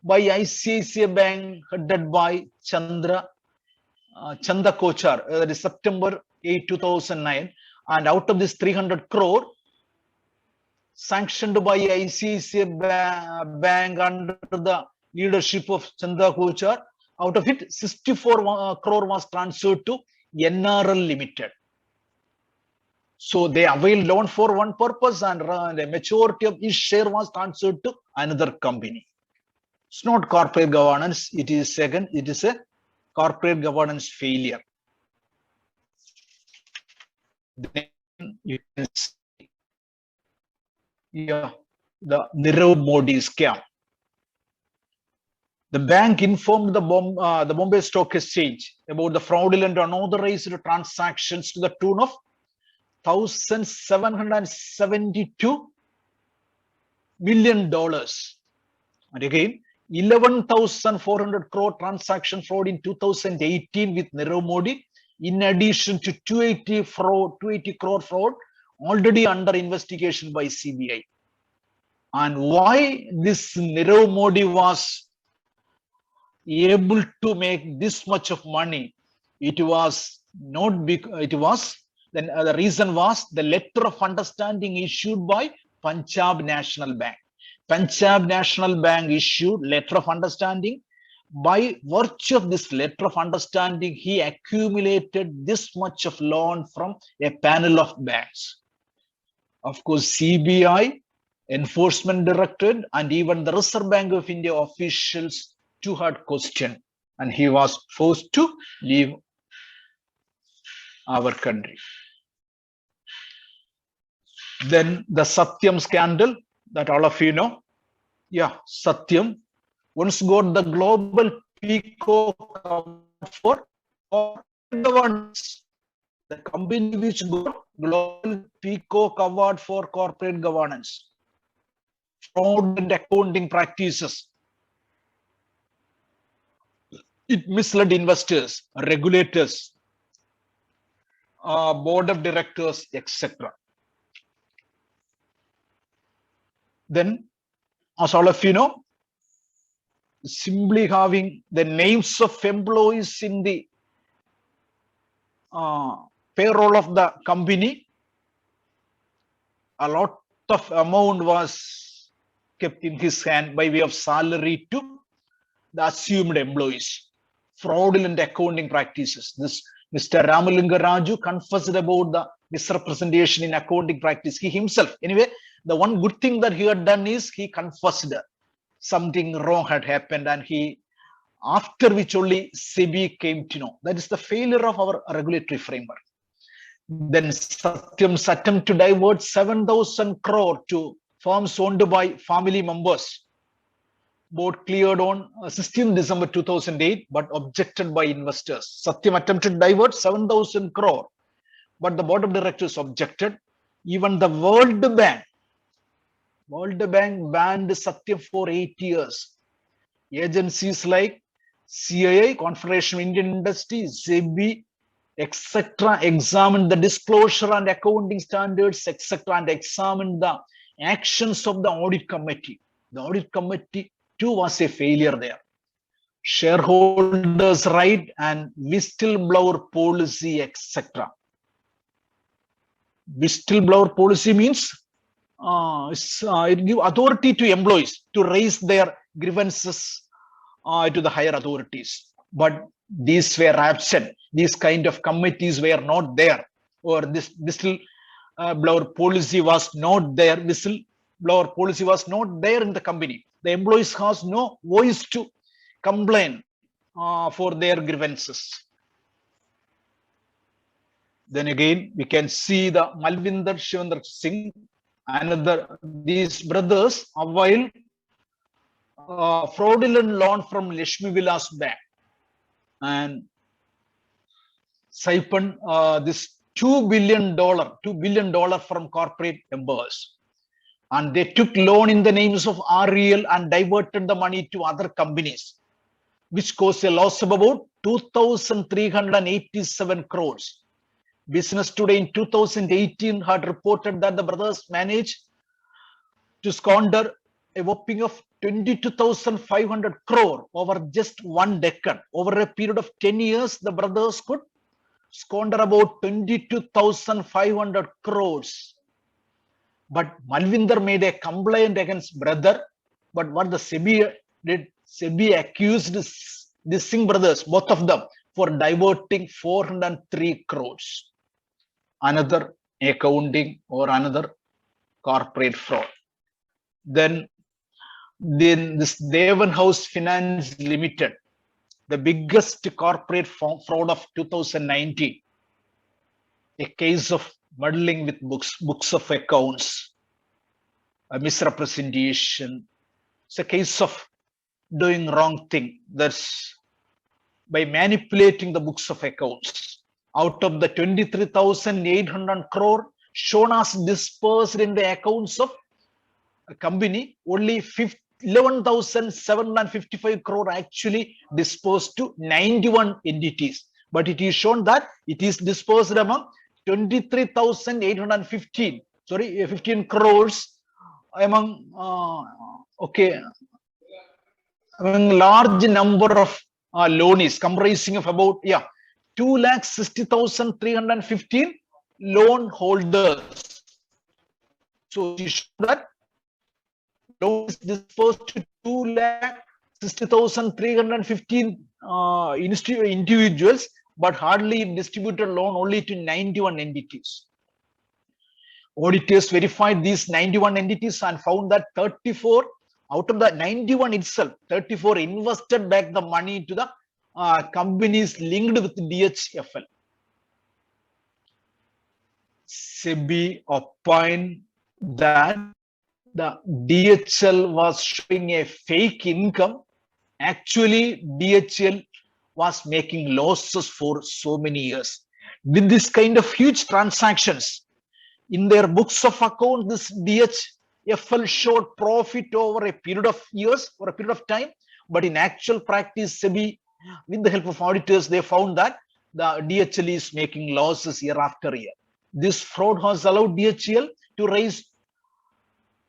by ICICI Bank headed by Chanda Kochar, that is September 8, 2009. And out of this 300 crore sanctioned by ICICI Bank under the leadership of Chanda Kochar, out of it 64 crore was transferred to NRL Limited. So they availed loan for one purpose, and the majority of his share was transferred to another company. It's not corporate governance. It is a corporate governance failure. Then you can see, yeah, the Nirav Modi scam. The bank informed the Bombay Stock Exchange about the fraudulent unauthorized transactions to the tune of $1,772 million. And again, 11,400 crore transaction fraud in 2018 with Nirav Modi, in addition to 280 crore fraud already under investigation by CBI. And why this Nirav Modi was able to make this much of money? It was not big. Then the reason was the letter of understanding issued by Punjab National Bank. Punjab National Bank issued letter of understanding. By virtue of this letter of understanding, he accumulated this much of loan from a panel of banks. Of course, CBI, Enforcement Directorate, and even the Reserve Bank of India officials too had question, and he was forced to leave our country. Then the Satyam scandal that all of you know. Yeah, Satyam once got the global peacock for governance. The company which got global peacock award for corporate governance, fraud and accounting practices. It misled investors, regulators, board of directors, etc. Then, as all of you know, simply having the names of employees in the payroll of the company, a lot of amount was kept in his hand by way of salary to the assumed employees. Fraudulent accounting practices. This Mr. Ramalinga Raju confessed about the misrepresentation in accounting practice. He himself, anyway, the one good thing that he had done is he confessed something wrong had happened, and he, after which only SEBI came to know. That is the failure of our regulatory framework. Then Satyam's attempt to divert 7,000 crore to firms owned by family members. Board cleared on 16 December 2008, but objected by investors. Satyam attempted to divert 7,000 crore, but the board of directors objected. Even the World Bank banned Satyam for 8 years. Agencies like CII, Confederation of Indian Industry, SEBI, etc., examined the disclosure and accounting standards, etc., and examined the actions of the audit committee. The audit committee too was a failure there. Shareholders' right and whistleblower policy, etc. Whistleblower policy means it gives authority to employees to raise their grievances to the higher authorities. But these were absent. These kind of committees were not there, or this whistleblower policy was not there. Whistleblower policy was not there in the company. The employees has no voice to complain for their grievances. Then again, we can see the Malvinder Shivendra Singh, these brothers availed fraudulent loan from Lakshmi Vilas Bank and siphoned this $2 billion from corporate members. And they took loan in the names of REL and diverted the money to other companies, which caused a loss of about 2,387 crores. Business Today in 2018 had reported that the brothers managed to squander a whopping of 22,500 crore over just one decade. Over a period of 10 years, the brothers could squander about 22,500 crores. But Malvinder made a complaint against brother. But what the SEBI did, SEBI accused the Singh brothers, both of them, for diverting 403 crores. Another accounting or another corporate fraud. Then this Devan House Finance Limited, the biggest corporate fraud of 2019, a case of muddling with books of accounts, a misrepresentation. It's a case of doing wrong thing. That's by manipulating the books of accounts. Out of the 23,800 crore shown as dispersed in the accounts of a company, only 11,755 crore actually dispersed to 91 entities. But it is shown that it is dispersed among 23,815, 15 crores among, among large number of loanees comprising of about 2,60,315 loan holders. So it is shown that loans dispersed to 2,60,315 individuals, but hardly distributed loan only to 91 entities. Auditors verified these 91 entities and found that 34 out of the 91 itself, 34 invested back the money to the companies linked with DHFL. SEBI opined that the DHL was showing a fake income. Actually, DHL was making losses for so many years. With this kind of huge transactions in their books of account, this DHFL showed profit over a period of years or a period of time. But in actual practice, SEBI, with the help of auditors, they found that the DHL is making losses year after year. This fraud has allowed DHL to raise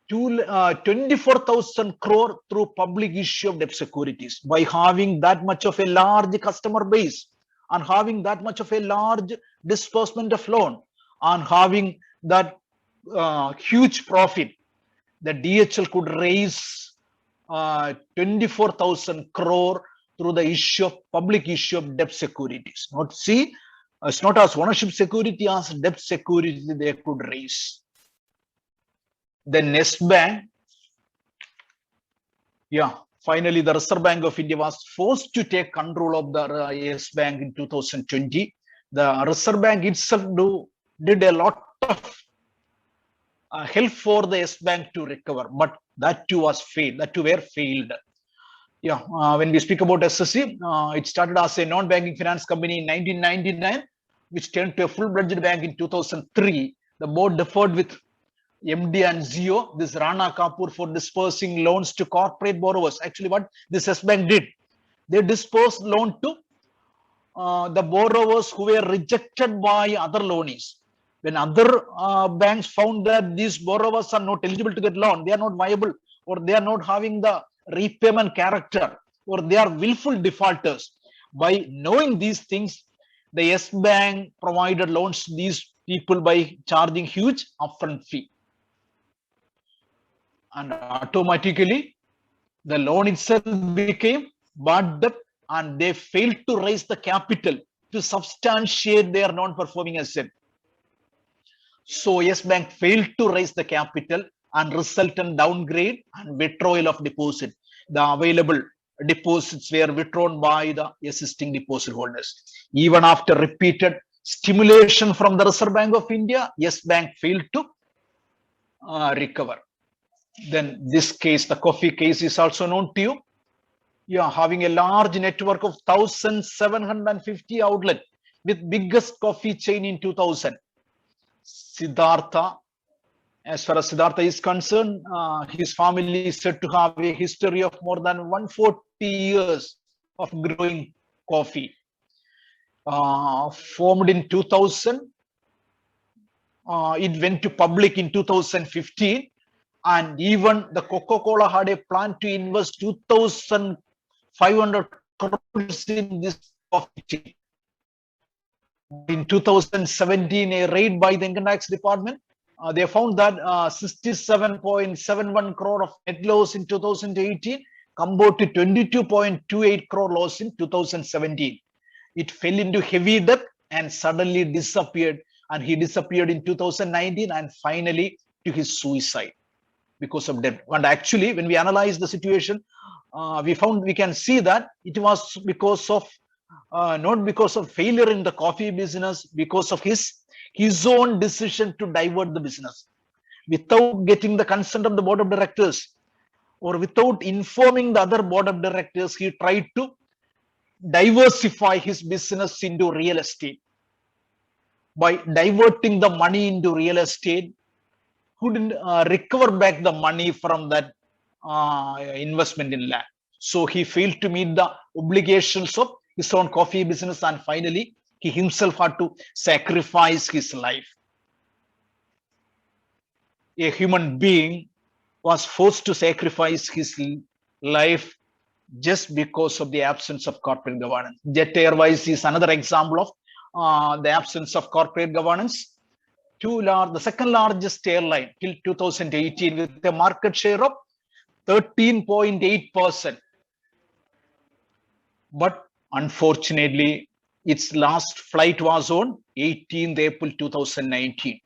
24,000 crore through public issue of debt securities. By having that much of a large customer base and having that much of a large disbursement of loan and having that huge profit, the DHL could raise 24,000 crore through the issue of public issue of debt securities. It's not as ownership security, as debt security they could raise. The Nest Bank, finally the Reserve Bank of India was forced to take control of the Yes Bank in 2020. The Reserve Bank itself did a lot of help for the Yes Bank to recover, but that too was failed. That too were failed. When we speak about SSC, it started as a non-banking finance company in 1999, which turned to a full-fledged bank in 2003. The board deferred with MD and CEO, this Rana Kapoor, for dispersing loans to corporate borrowers. Actually, what this S Bank did, they dispersed loan to the borrowers who were rejected by other loanees. When other banks found that these borrowers are not eligible to get loan, they are not viable, or they are not having the repayment character, or they are willful defaulters. By knowing these things, the Yes Bank provided loans to these people by charging huge upfront fee. And automatically, the loan itself became bad debt, and they failed to raise the capital to substantiate their non-performing asset. So Yes Bank failed to raise the capital and resultant downgrade and withdrawal of deposit. The available deposits were withdrawn by the existing deposit holders. Even after repeated stimulation from the Reserve Bank of India, Yes Bank failed to recover. Then this case, the coffee case, is also known to you. Having a large network of 1,750 outlets with biggest coffee chain in 2000. Siddhartha, as far as Siddhartha is concerned, his family is said to have a history of more than 140 years of growing coffee. Formed in 2000, it went to public in 2015, and even the Coca-Cola had a plan to invest 2,500 crores in this coffee chain. In 2017, a raid by the Income Tax Department, they found that 67.71 crore of net loss in 2018 compared to 22.28 crore loss in 2017. It fell into heavy debt and suddenly disappeared. And he disappeared in 2019 and finally to his suicide because of debt. And actually, when we analyze the situation, we can see that it was because of not because of failure in the coffee business, because of his own decision to divert the business without getting the consent of the board of directors or without informing the other board of directors. He tried to diversify his business into real estate. By diverting the money into real estate, couldn't recover back the money from that investment in land. So he failed to meet the obligations of his own coffee business, and finally he himself had to sacrifice his life. A human being was forced to sacrifice his life just because of the absence of corporate governance. Jet Airways is another example of the absence of corporate governance. The second largest airline till 2018 with a market share of 13.8%. But unfortunately, its last flight was on 18th April 2019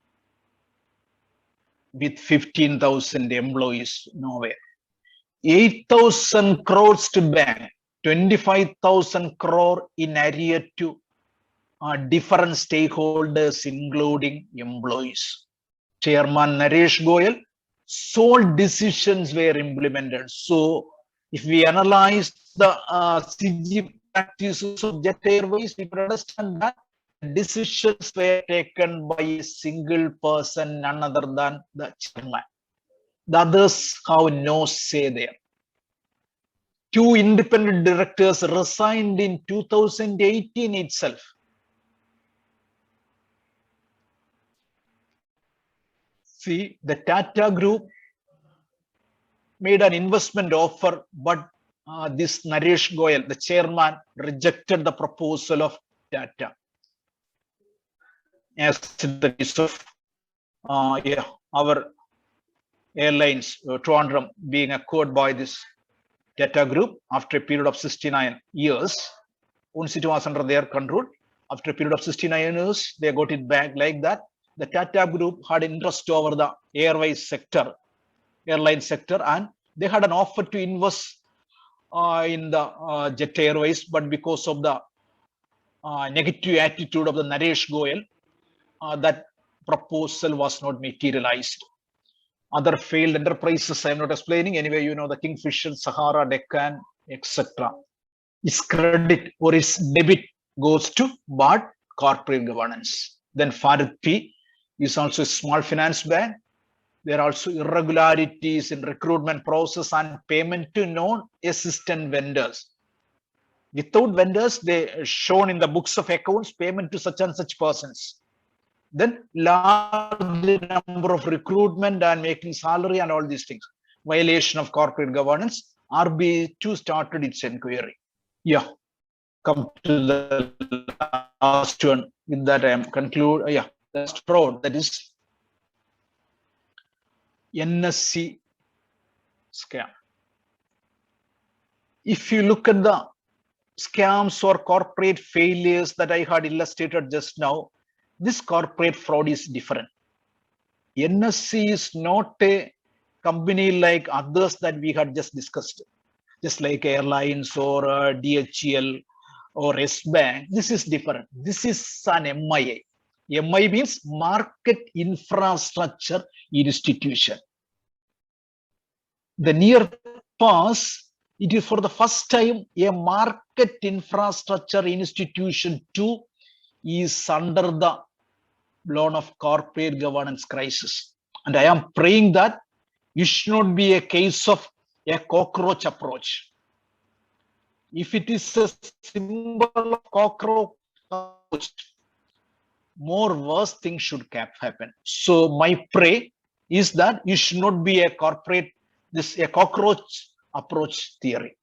with 15,000 employees nowhere. 8,000 crores to bank, 25,000 crore in arrear to different stakeholders, including employees. Chairman Naresh Goyal, sole decisions were implemented. So, if we analyze the CG practices of Jet Airways, we can understand that decisions were taken by a single person, none other than the chairman. The others have no say there. 2 independent directors resigned in 2018 itself. See, the Tata Group made an investment offer, but this Naresh Goyal, the chairman, rejected the proposal of Tata. As in the case of our airlines, Trivandrum, being acquired by this Tata Group after a period of 69 years. Once it was under their control, after a period of 69 years, they got it back like that. The Tata Group had interest over the airways sector, airline sector, and they had an offer to invest in the Jet Airways, but because of the negative attitude of the Naresh Goyal, that proposal was not materialized. Other failed enterprises, I am not explaining. Anyway, you know, the Kingfisher, Sahara, Deccan, etc. Its credit or its debit goes to bad corporate governance. Then Farti is also a small finance bank. There are also irregularities in recruitment process and payment to non-assistant vendors. Without vendors, they shown in the books of accounts payment to such and such persons. Then large number of recruitment and making salary and all these things. Violation of corporate governance. RBI started its inquiry. Yeah, come to the last one. With that, I am conclude. Yeah, that's fraud. That is Nsc Scam. If you look at the scams or corporate failures that I had illustrated just now, this corporate fraud is different. Nsc is not a company like others that we had just discussed, just like airlines or DHL or S-Bank. This is different. This is an MIA. MIA means Market Infrastructure Institution. The near past, it is for the first time a market infrastructure institution too is under the blown of corporate governance crisis. And I am praying that it should not be a case of a cockroach approach. If it is a symbol of cockroach, more worse things should happen. So my prayer is that it should not be a corporate, a cockroach approach theory.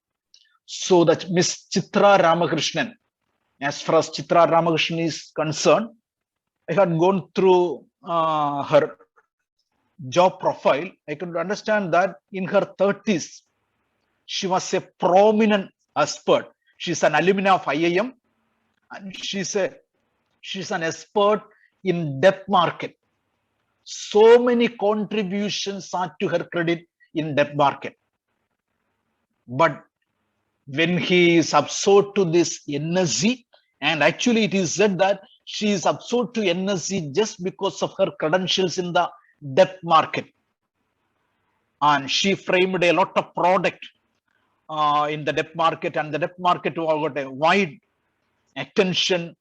So that Miss Chitra Ramakrishnan, as far as Chitra Ramakrishnan is concerned, I had gone through her job profile. I could understand that in her 30s, she was a prominent expert. She's an alumna of IIM. And she's an expert in debt market. So many contributions are to her credit in debt market. But when he is absorbed to this Nsc, and actually it is said that she is absorbed to Nsc just because of her credentials in the debt market. And she framed a lot of product in the debt market, and the debt market got a wide attention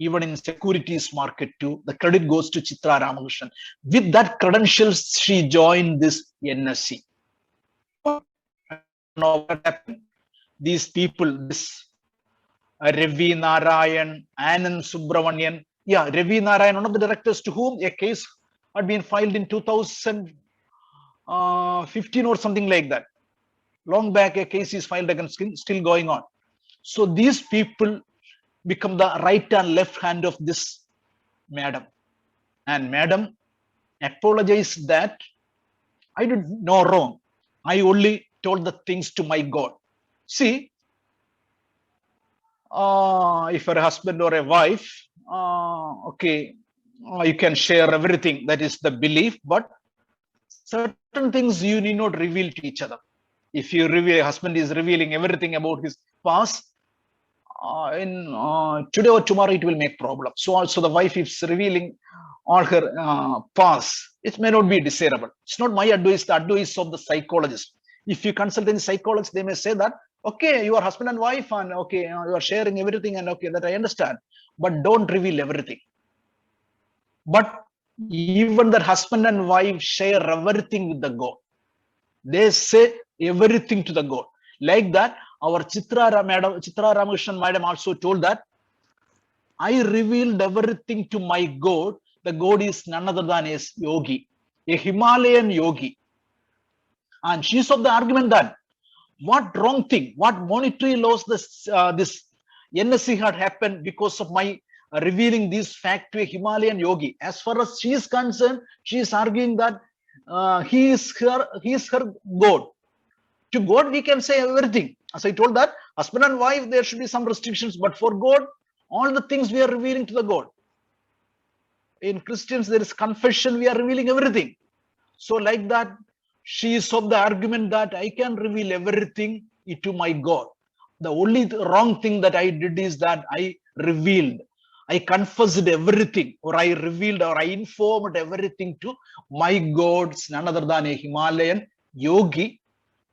even in securities market too. The credit goes to Chitra Ramakrishnan. With that credentials, she joined this Nsc. Now what happened? These people, this Ravi Narayan, Anand Subramanian. Yeah, Ravi Narayan, one of the directors to whom a case had been filed in 2015 or something like that. Long back, a case is filed against him, still going on. So these people become the right and left hand of this madam. And madam apologized that I did no wrong. I only told the things to my God. See, if you're a husband or a wife, okay, you can share everything. That is the belief, but certain things you need not reveal to each other. If you reveal, a husband is revealing everything about his past, today or tomorrow it will make problem. So also the wife is revealing all her past. It may not be desirable. It's not my advice, the advice of the psychologist. If you consult any psychologist, they may say that, okay, you are husband and wife, and okay, you are sharing everything, and okay, that I understand, but don't reveal everything. But even that husband and wife share everything with the God. They say everything to the God. Like that, our Chitra Ramakrishnan madam also told that I revealed everything to my God. The God is none other than a yogi, a Himalayan yogi. And she's of the argument that what wrong thing, what monetary loss this Nsc had happened because of my revealing this fact to a Himalayan yogi. As far as she is concerned, she is arguing that he is her God. To God, we can say everything. As I told that, husband and wife, there should be some restrictions, but for God, all the things we are revealing to the God. In Christians, there is confession, we are revealing everything. So like that, she is of the argument that I can reveal everything to my God. The only wrong thing that I did is that I revealed, I confessed everything, or I revealed, or I informed everything to my gods, none other than a Himalayan yogi,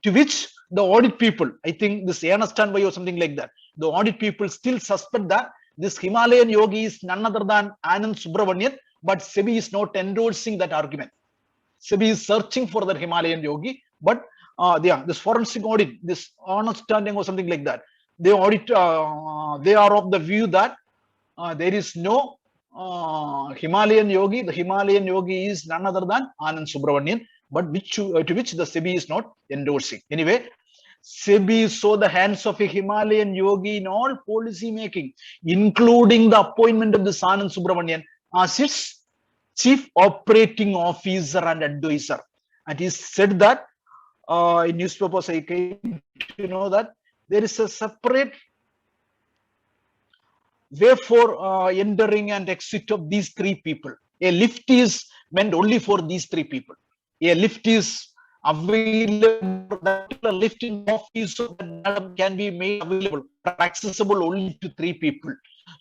to which the audit people, I think this Ernst & Young or something like that, the audit people still suspect that this Himalayan yogi is none other than Anand Subramanian, but SEBI is not endorsing that argument. SEBI is searching for that Himalayan yogi, but this forensic audit, this Ernst & Young or something like that, they audit, they are of the view that there is no Himalayan yogi. The Himalayan yogi is none other than Anand Subramanian, but to which the SEBI is not endorsing. Anyway, SEBI saw the hands of a Himalayan yogi in all policy making, including the appointment of this Anand Subramanian as its chief operating officer and advisor. And he said that in newspapers I came to know that there is a separate way for entering and exit of these three people. A lift is meant only for these three people. A lift is available, that lift in office of madam can be made available, accessible only to three people,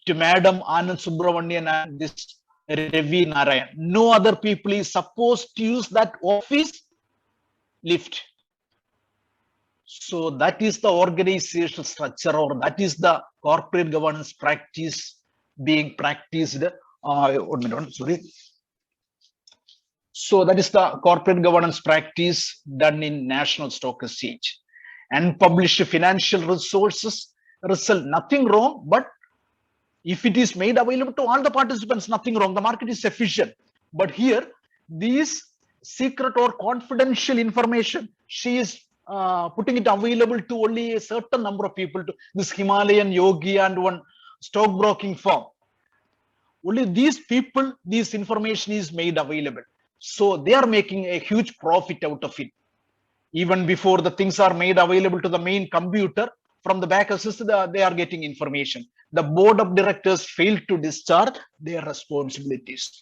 to Madam Anand Subramanian and this Ravi Narayan. No other people is supposed to use that office lift. So that is the organizational structure, or that is the corporate governance practice being practiced. Sorry. So that is the corporate governance practice done in National Stock Exchange. And published financial resources result, nothing wrong, but if it is made available to all the participants, nothing wrong. The market is efficient. But here, these secret or confidential information, she is putting it available to only a certain number of people, to this Himalayan yogi and one stockbroking firm. Only these people, this information is made available. So they are making a huge profit out of it. Even before the things are made available to the main computer, from the back assist, they are getting information. the board of directors failed to discharge their responsibilities.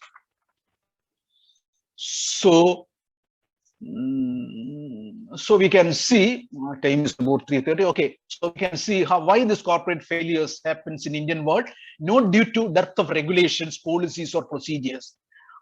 So, so we can see, time is about 3:30. Okay, so we can see why this corporate failures happens in Indian world, not due to dearth of regulations, policies, or procedures,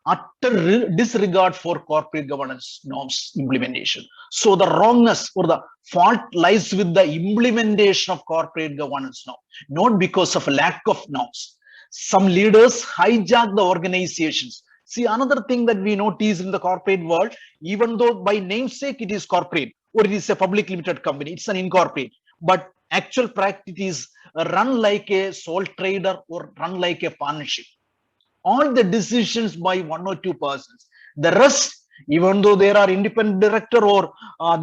utter disregard for corporate governance norms implementation. So the wrongness or the fault lies with the implementation of corporate governance norm, not because of lack of norms. Some leaders hijack the organizations. See, another thing that we notice in the corporate world, even though by namesake it is corporate or it is a public limited company, it's an incorporate, but actual practice is run like a sole trader or run like a partnership. All the decisions by one or two persons. The rest, even though there are independent director or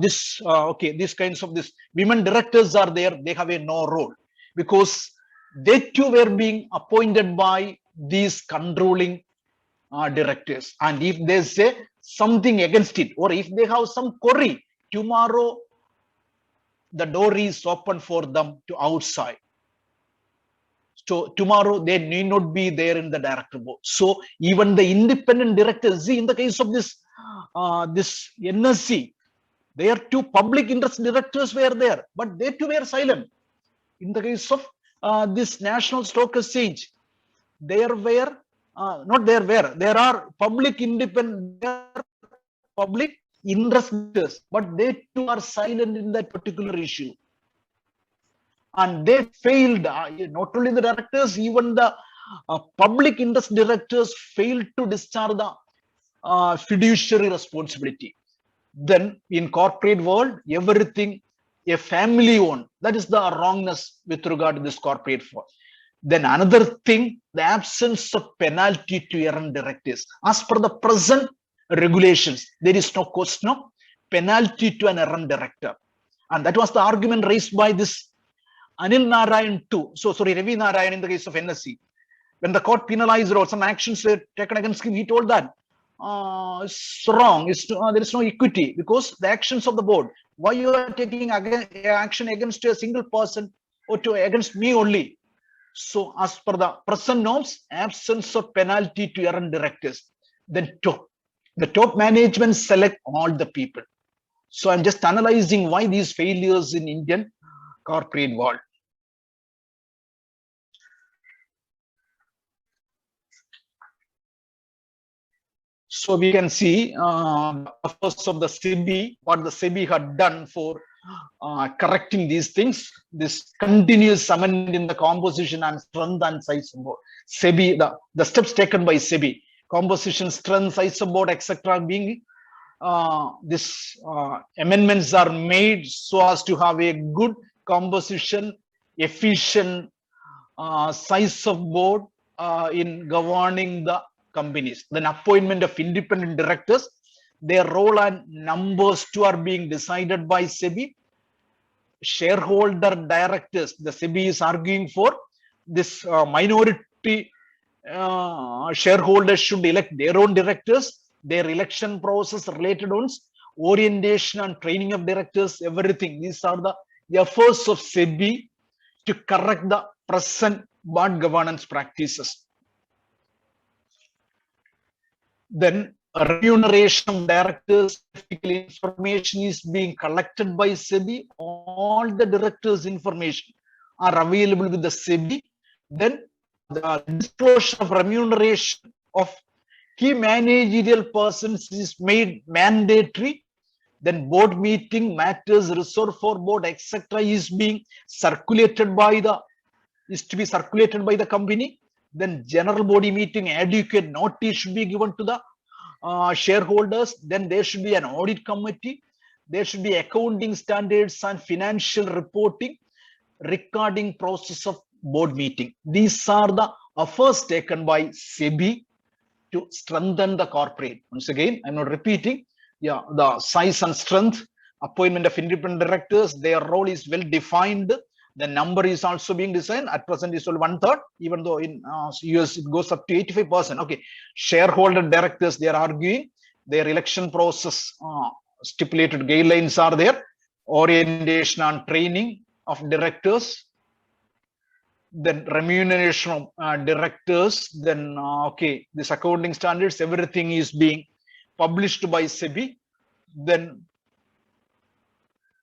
these kinds of this women directors are there, they have a no role because they too were being appointed by these controlling directors. And if they say something against it, or if they have some query, tomorrow the door is open for them to outside. So tomorrow they need not be there in the director board. So even the independent directors, see, in the case of this Nsc, their two public interest directors were there, but they too were silent. In the case of this National Stock Exchange, there were there are public independent, public interest directors, but they too are silent in that particular issue. And they failed, not only the directors, even the public interest directors failed to discharge the fiduciary responsibility. Then in corporate world, everything a family owned. That is the wrongness with regard to this corporate world. Then another thing, the absence of penalty to errant directors. As per the present regulations, there is no cost, no penalty to an errant director. And that was the argument raised by this Anil Narayan too. So sorry, Ravi Narayan in the case of Nsc. When the court penalized or some actions were taken against him, he told that it's wrong. There is no equity because the actions of the board. Why you are taking action against a single person or against me only? So as per the present norms, absence of penalty to errant directors. Then the top management select all the people. So I'm just analyzing why these failures in Indian corporate world. So we can see efforts of the SEBI, what the SEBI had done for correcting these things, this continuous amendment in the composition and strength and size of board. SEBI, the steps taken by SEBI, composition, strength, size of board, etc. being amendments are made so as to have a good composition, efficient size of board in governing the companies. Then appointment of independent directors, their role and numbers too are being decided by SEBI. Shareholder directors, the SEBI is arguing for this minority shareholders should elect their own directors, their election process related ones, orientation and training of directors, everything. These are the efforts of SEBI to correct the present bad governance practices. Then remuneration of directors, information is being collected by SEBI. All the directors' information are available with the SEBI. Then the disclosure of remuneration of key managerial persons is made mandatory. Then board meeting matters reserved for board, etc. is being circulated by the company. Then general body meeting adequate notice should be given to the shareholders. Then there should be an audit committee. There should be accounting standards and financial reporting, recording process of board meeting. These are the efforts taken by SEBI to strengthen the corporate. Once again, I'm not repeating. Yeah, the size and strength, appointment of independent directors, their role is well defined. The number is also being designed. At present, is only 1/3, even though in US it goes up to 85%. Okay, shareholder directors, they are arguing their election process stipulated guidelines are there. Orientation and training of directors. then remuneration of directors, then okay, this accounting standards, everything is being published by SEBI. Then,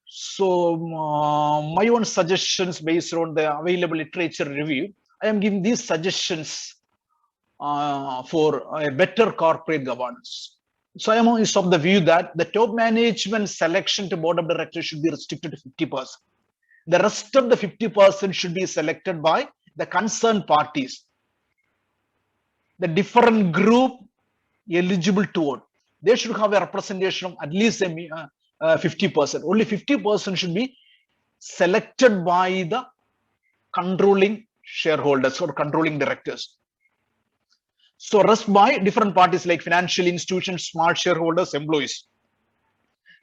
so my own suggestions based on the available literature review, I am giving these suggestions for a better corporate governance. So I am of the view that the top management selection to board of directors should be restricted to 50%. The rest of the 50% should be selected by the concerned parties, the different group eligible to vote. They should have a representation of at least 50%. Only 50% should be selected by the controlling shareholders or controlling directors. So rest by different parties like financial institutions, smart shareholders, employees.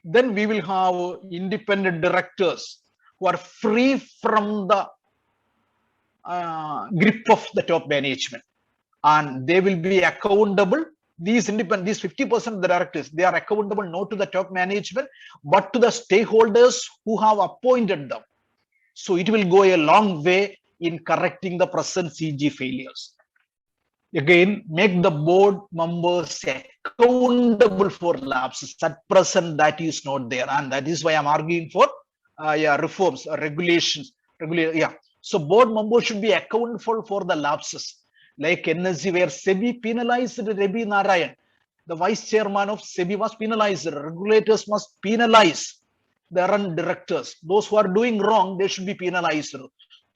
Then we will have independent directors who are free from the grip of the top management, and they will be accountable. These 50% of the directors, they are accountable not to the top management, but to the stakeholders who have appointed them. So it will go a long way in correcting the present CG failures. Again, make the board members accountable for lapses. At present, that is not there, and that is why I'm arguing for reforms, regulations. So board members should be accountable for the lapses. Like Nsc, where SEBI penalized Rabi Narayan, the vice chairman of SEBI was penalized. Regulators must penalize the errant directors. Those who are doing wrong, they should be penalized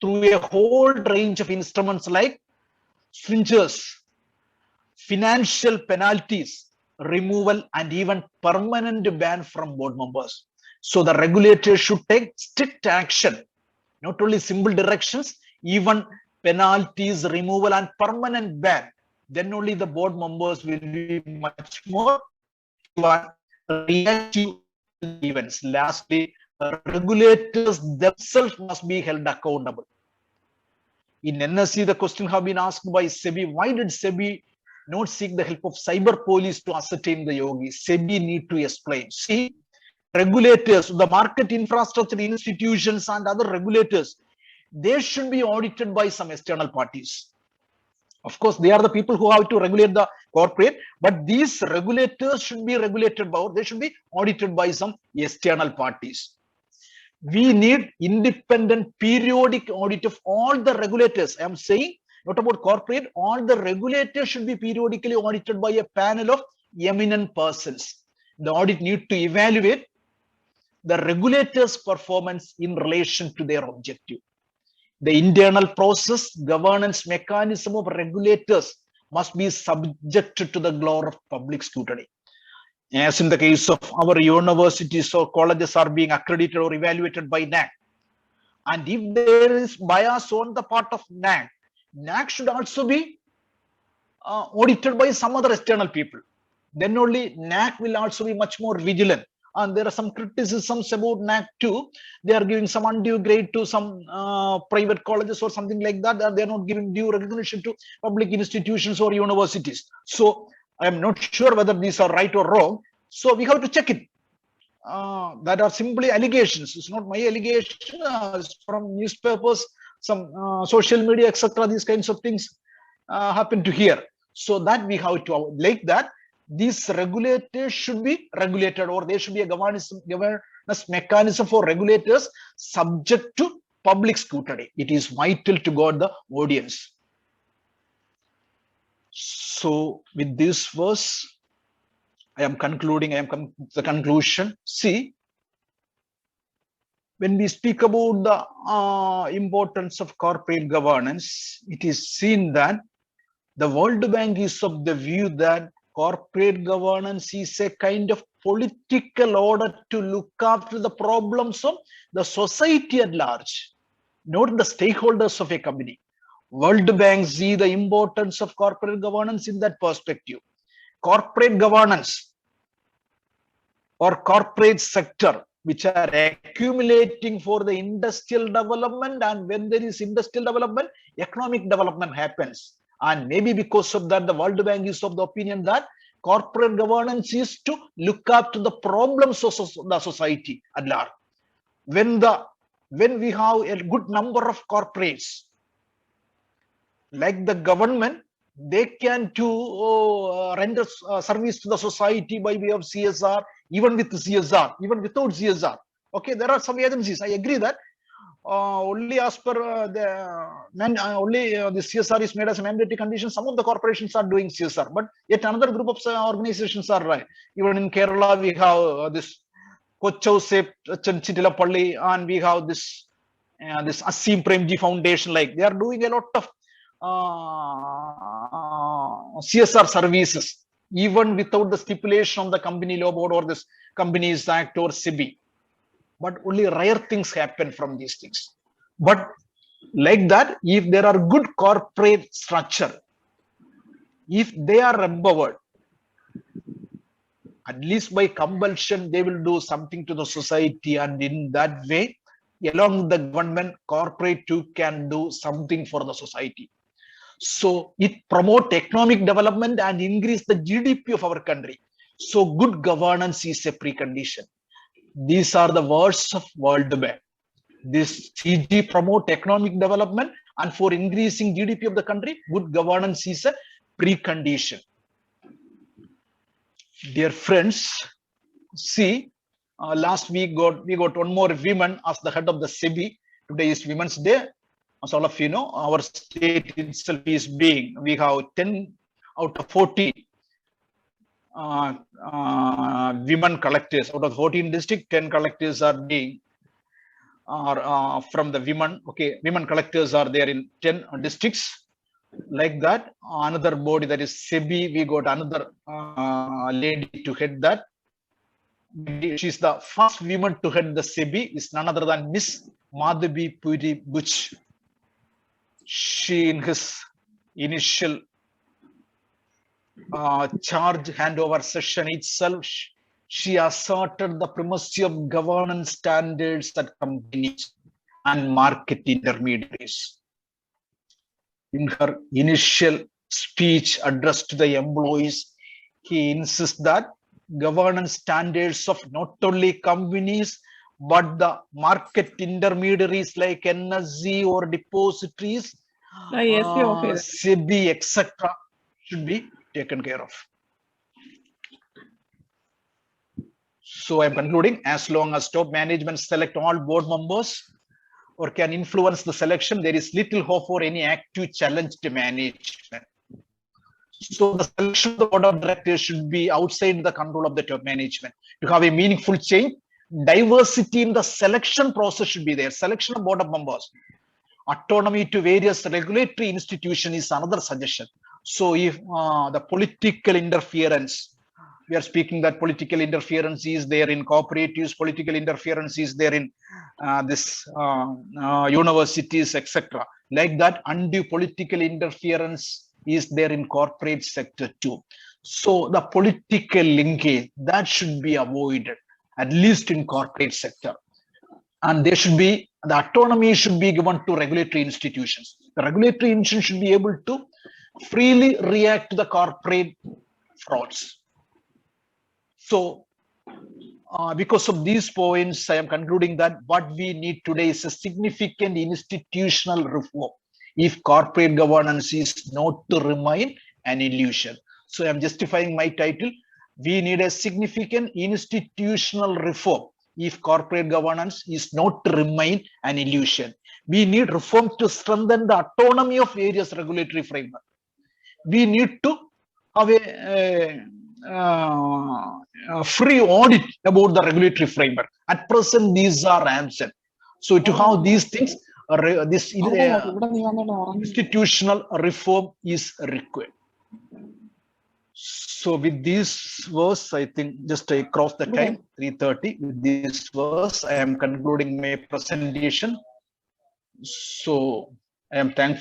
through a whole range of instruments like stringers, financial penalties, removal, and even permanent ban from board members. So the regulators should take strict action, not only simple directions, even penalties, removal, and permanent ban. Then only the board members will be much more reactive events. Lastly, regulators themselves must be held accountable. In Nsc, the question have been asked by SEBI, why did SEBI not seek the help of cyber police to ascertain the yogis? SEBI need to explain. See, regulators, the market infrastructure institutions and other regulators, they should be audited by some external parties. Of course, they are the people who have to regulate the corporate, but these regulators should be regulated by, they should be audited by some external parties. We need independent periodic audit of all the regulators. I am saying not about corporate, all the regulators should be periodically audited by a panel of eminent persons. The audit need to evaluate the regulators' performance in relation to their objective. The internal process, governance mechanism of regulators must be subjected to the glare of public scrutiny. As in the case of our universities or colleges are being accredited or evaluated by NAC. And if there is bias on the part of NAC, NAC should also be audited by some other external people. Then only NAC will also be much more vigilant. And there are some criticisms about NAC too. They are giving some undue grade to some private colleges or something like that. They are not giving due recognition to public institutions or universities. So I am not sure whether these are right or wrong. So we have to check it. That are simply allegations. It's not my allegation. It's from newspapers, some social media, etc. These kinds of things happen to hear. So that we have to, like that, these regulators should be regulated, or there should be a governance mechanism for regulators subject to public scrutiny. It is vital to guard the audience. So with this verse, I am concluding. I am coming to the conclusion. See, when we speak about the importance of corporate governance, it is seen that the World Bank is of the view that corporate governance is a kind of political order to look after the problems of the society at large, not the stakeholders of a company. World Bank see the importance of corporate governance in that perspective. Corporate governance or corporate sector, which are accumulating for the industrial development, and when there is industrial development, economic development happens. And maybe because of that, the World Bank is of the opinion that corporate governance is to look after the problems of the society at large. When we have a good number of corporates, like the government, they can render service to the society by way of CSR, even with CSR, even without CSR. Okay, there are some agencies. I agree that only as per the CSR is made as a mandatory condition. Some of the corporations are doing CSR, but yet another group of organizations are right. Even in Kerala, we have this Kochose Chanchitilapalli, and we have this Asim Premji Foundation. Like, they are doing a lot of CSR services, even without the stipulation of the company law board or this Companies Act or SEBI. But only rare things happen from these things. But like that, if there are good corporate structure, if they are empowered, at least by compulsion, they will do something to the society, and in that way, along with the government, corporate too can do something for the society. So it promote economic development and increase the GDP of our country. So good governance is a precondition. These are the words of World Bank. This CG promote economic development, and for increasing GDP of the country, good governance is a precondition. Dear friends, see, last week we got one more woman as the head of the SEBI. Today is Women's Day. As all of you know, our state itself is being, we have 10 out of 14 women collectors. Out of 14 districts, 10 collectors are being from the women. Okay, women collectors are there in 10 districts. Like that, another body, that is SEBI, we got another lady to head that. She's the first woman to head the SEBI, is none other than Miss Madhavi Puri Buch. She, in his initial charge handover session itself, she asserted the primacy of governance standards at companies and market intermediaries. In her initial speech addressed to the employees, he insists that governance standards of not only companies but the market intermediaries like Nsc or depositories, SEBI, etc., should be taken care of. So I'm concluding, as long as top management select all board members or can influence the selection, there is little hope for any active challenge to management. So the selection of the board of directors should be outside the control of the top management. To have a meaningful change, diversity in the selection process should be there. Selection of board of members. Autonomy to various regulatory institutions is another suggestion. So if the political interference, we are speaking that political interference is there in cooperatives, political interference is there in universities, etc. Like that, undue political interference is there in corporate sector too. So the political linkage, that should be avoided, at least in corporate sector. And there should be, the autonomy should be given to regulatory institutions. The regulatory institutions should be able to freely react to the corporate frauds. So because of these points, I am concluding that what we need today is a significant institutional reform if corporate governance is not to remain an illusion. So I am justifying my title. We need a significant institutional reform if corporate governance is not to remain an illusion. We need reform to strengthen the autonomy of various regulatory framework. We need to have a free audit about the regulatory framework. At present, these are absent. So to have these things, this institutional reform is required. So with this verse, I think just I crossed the time, 3:30. With this verse, I am concluding my presentation. So I am thankful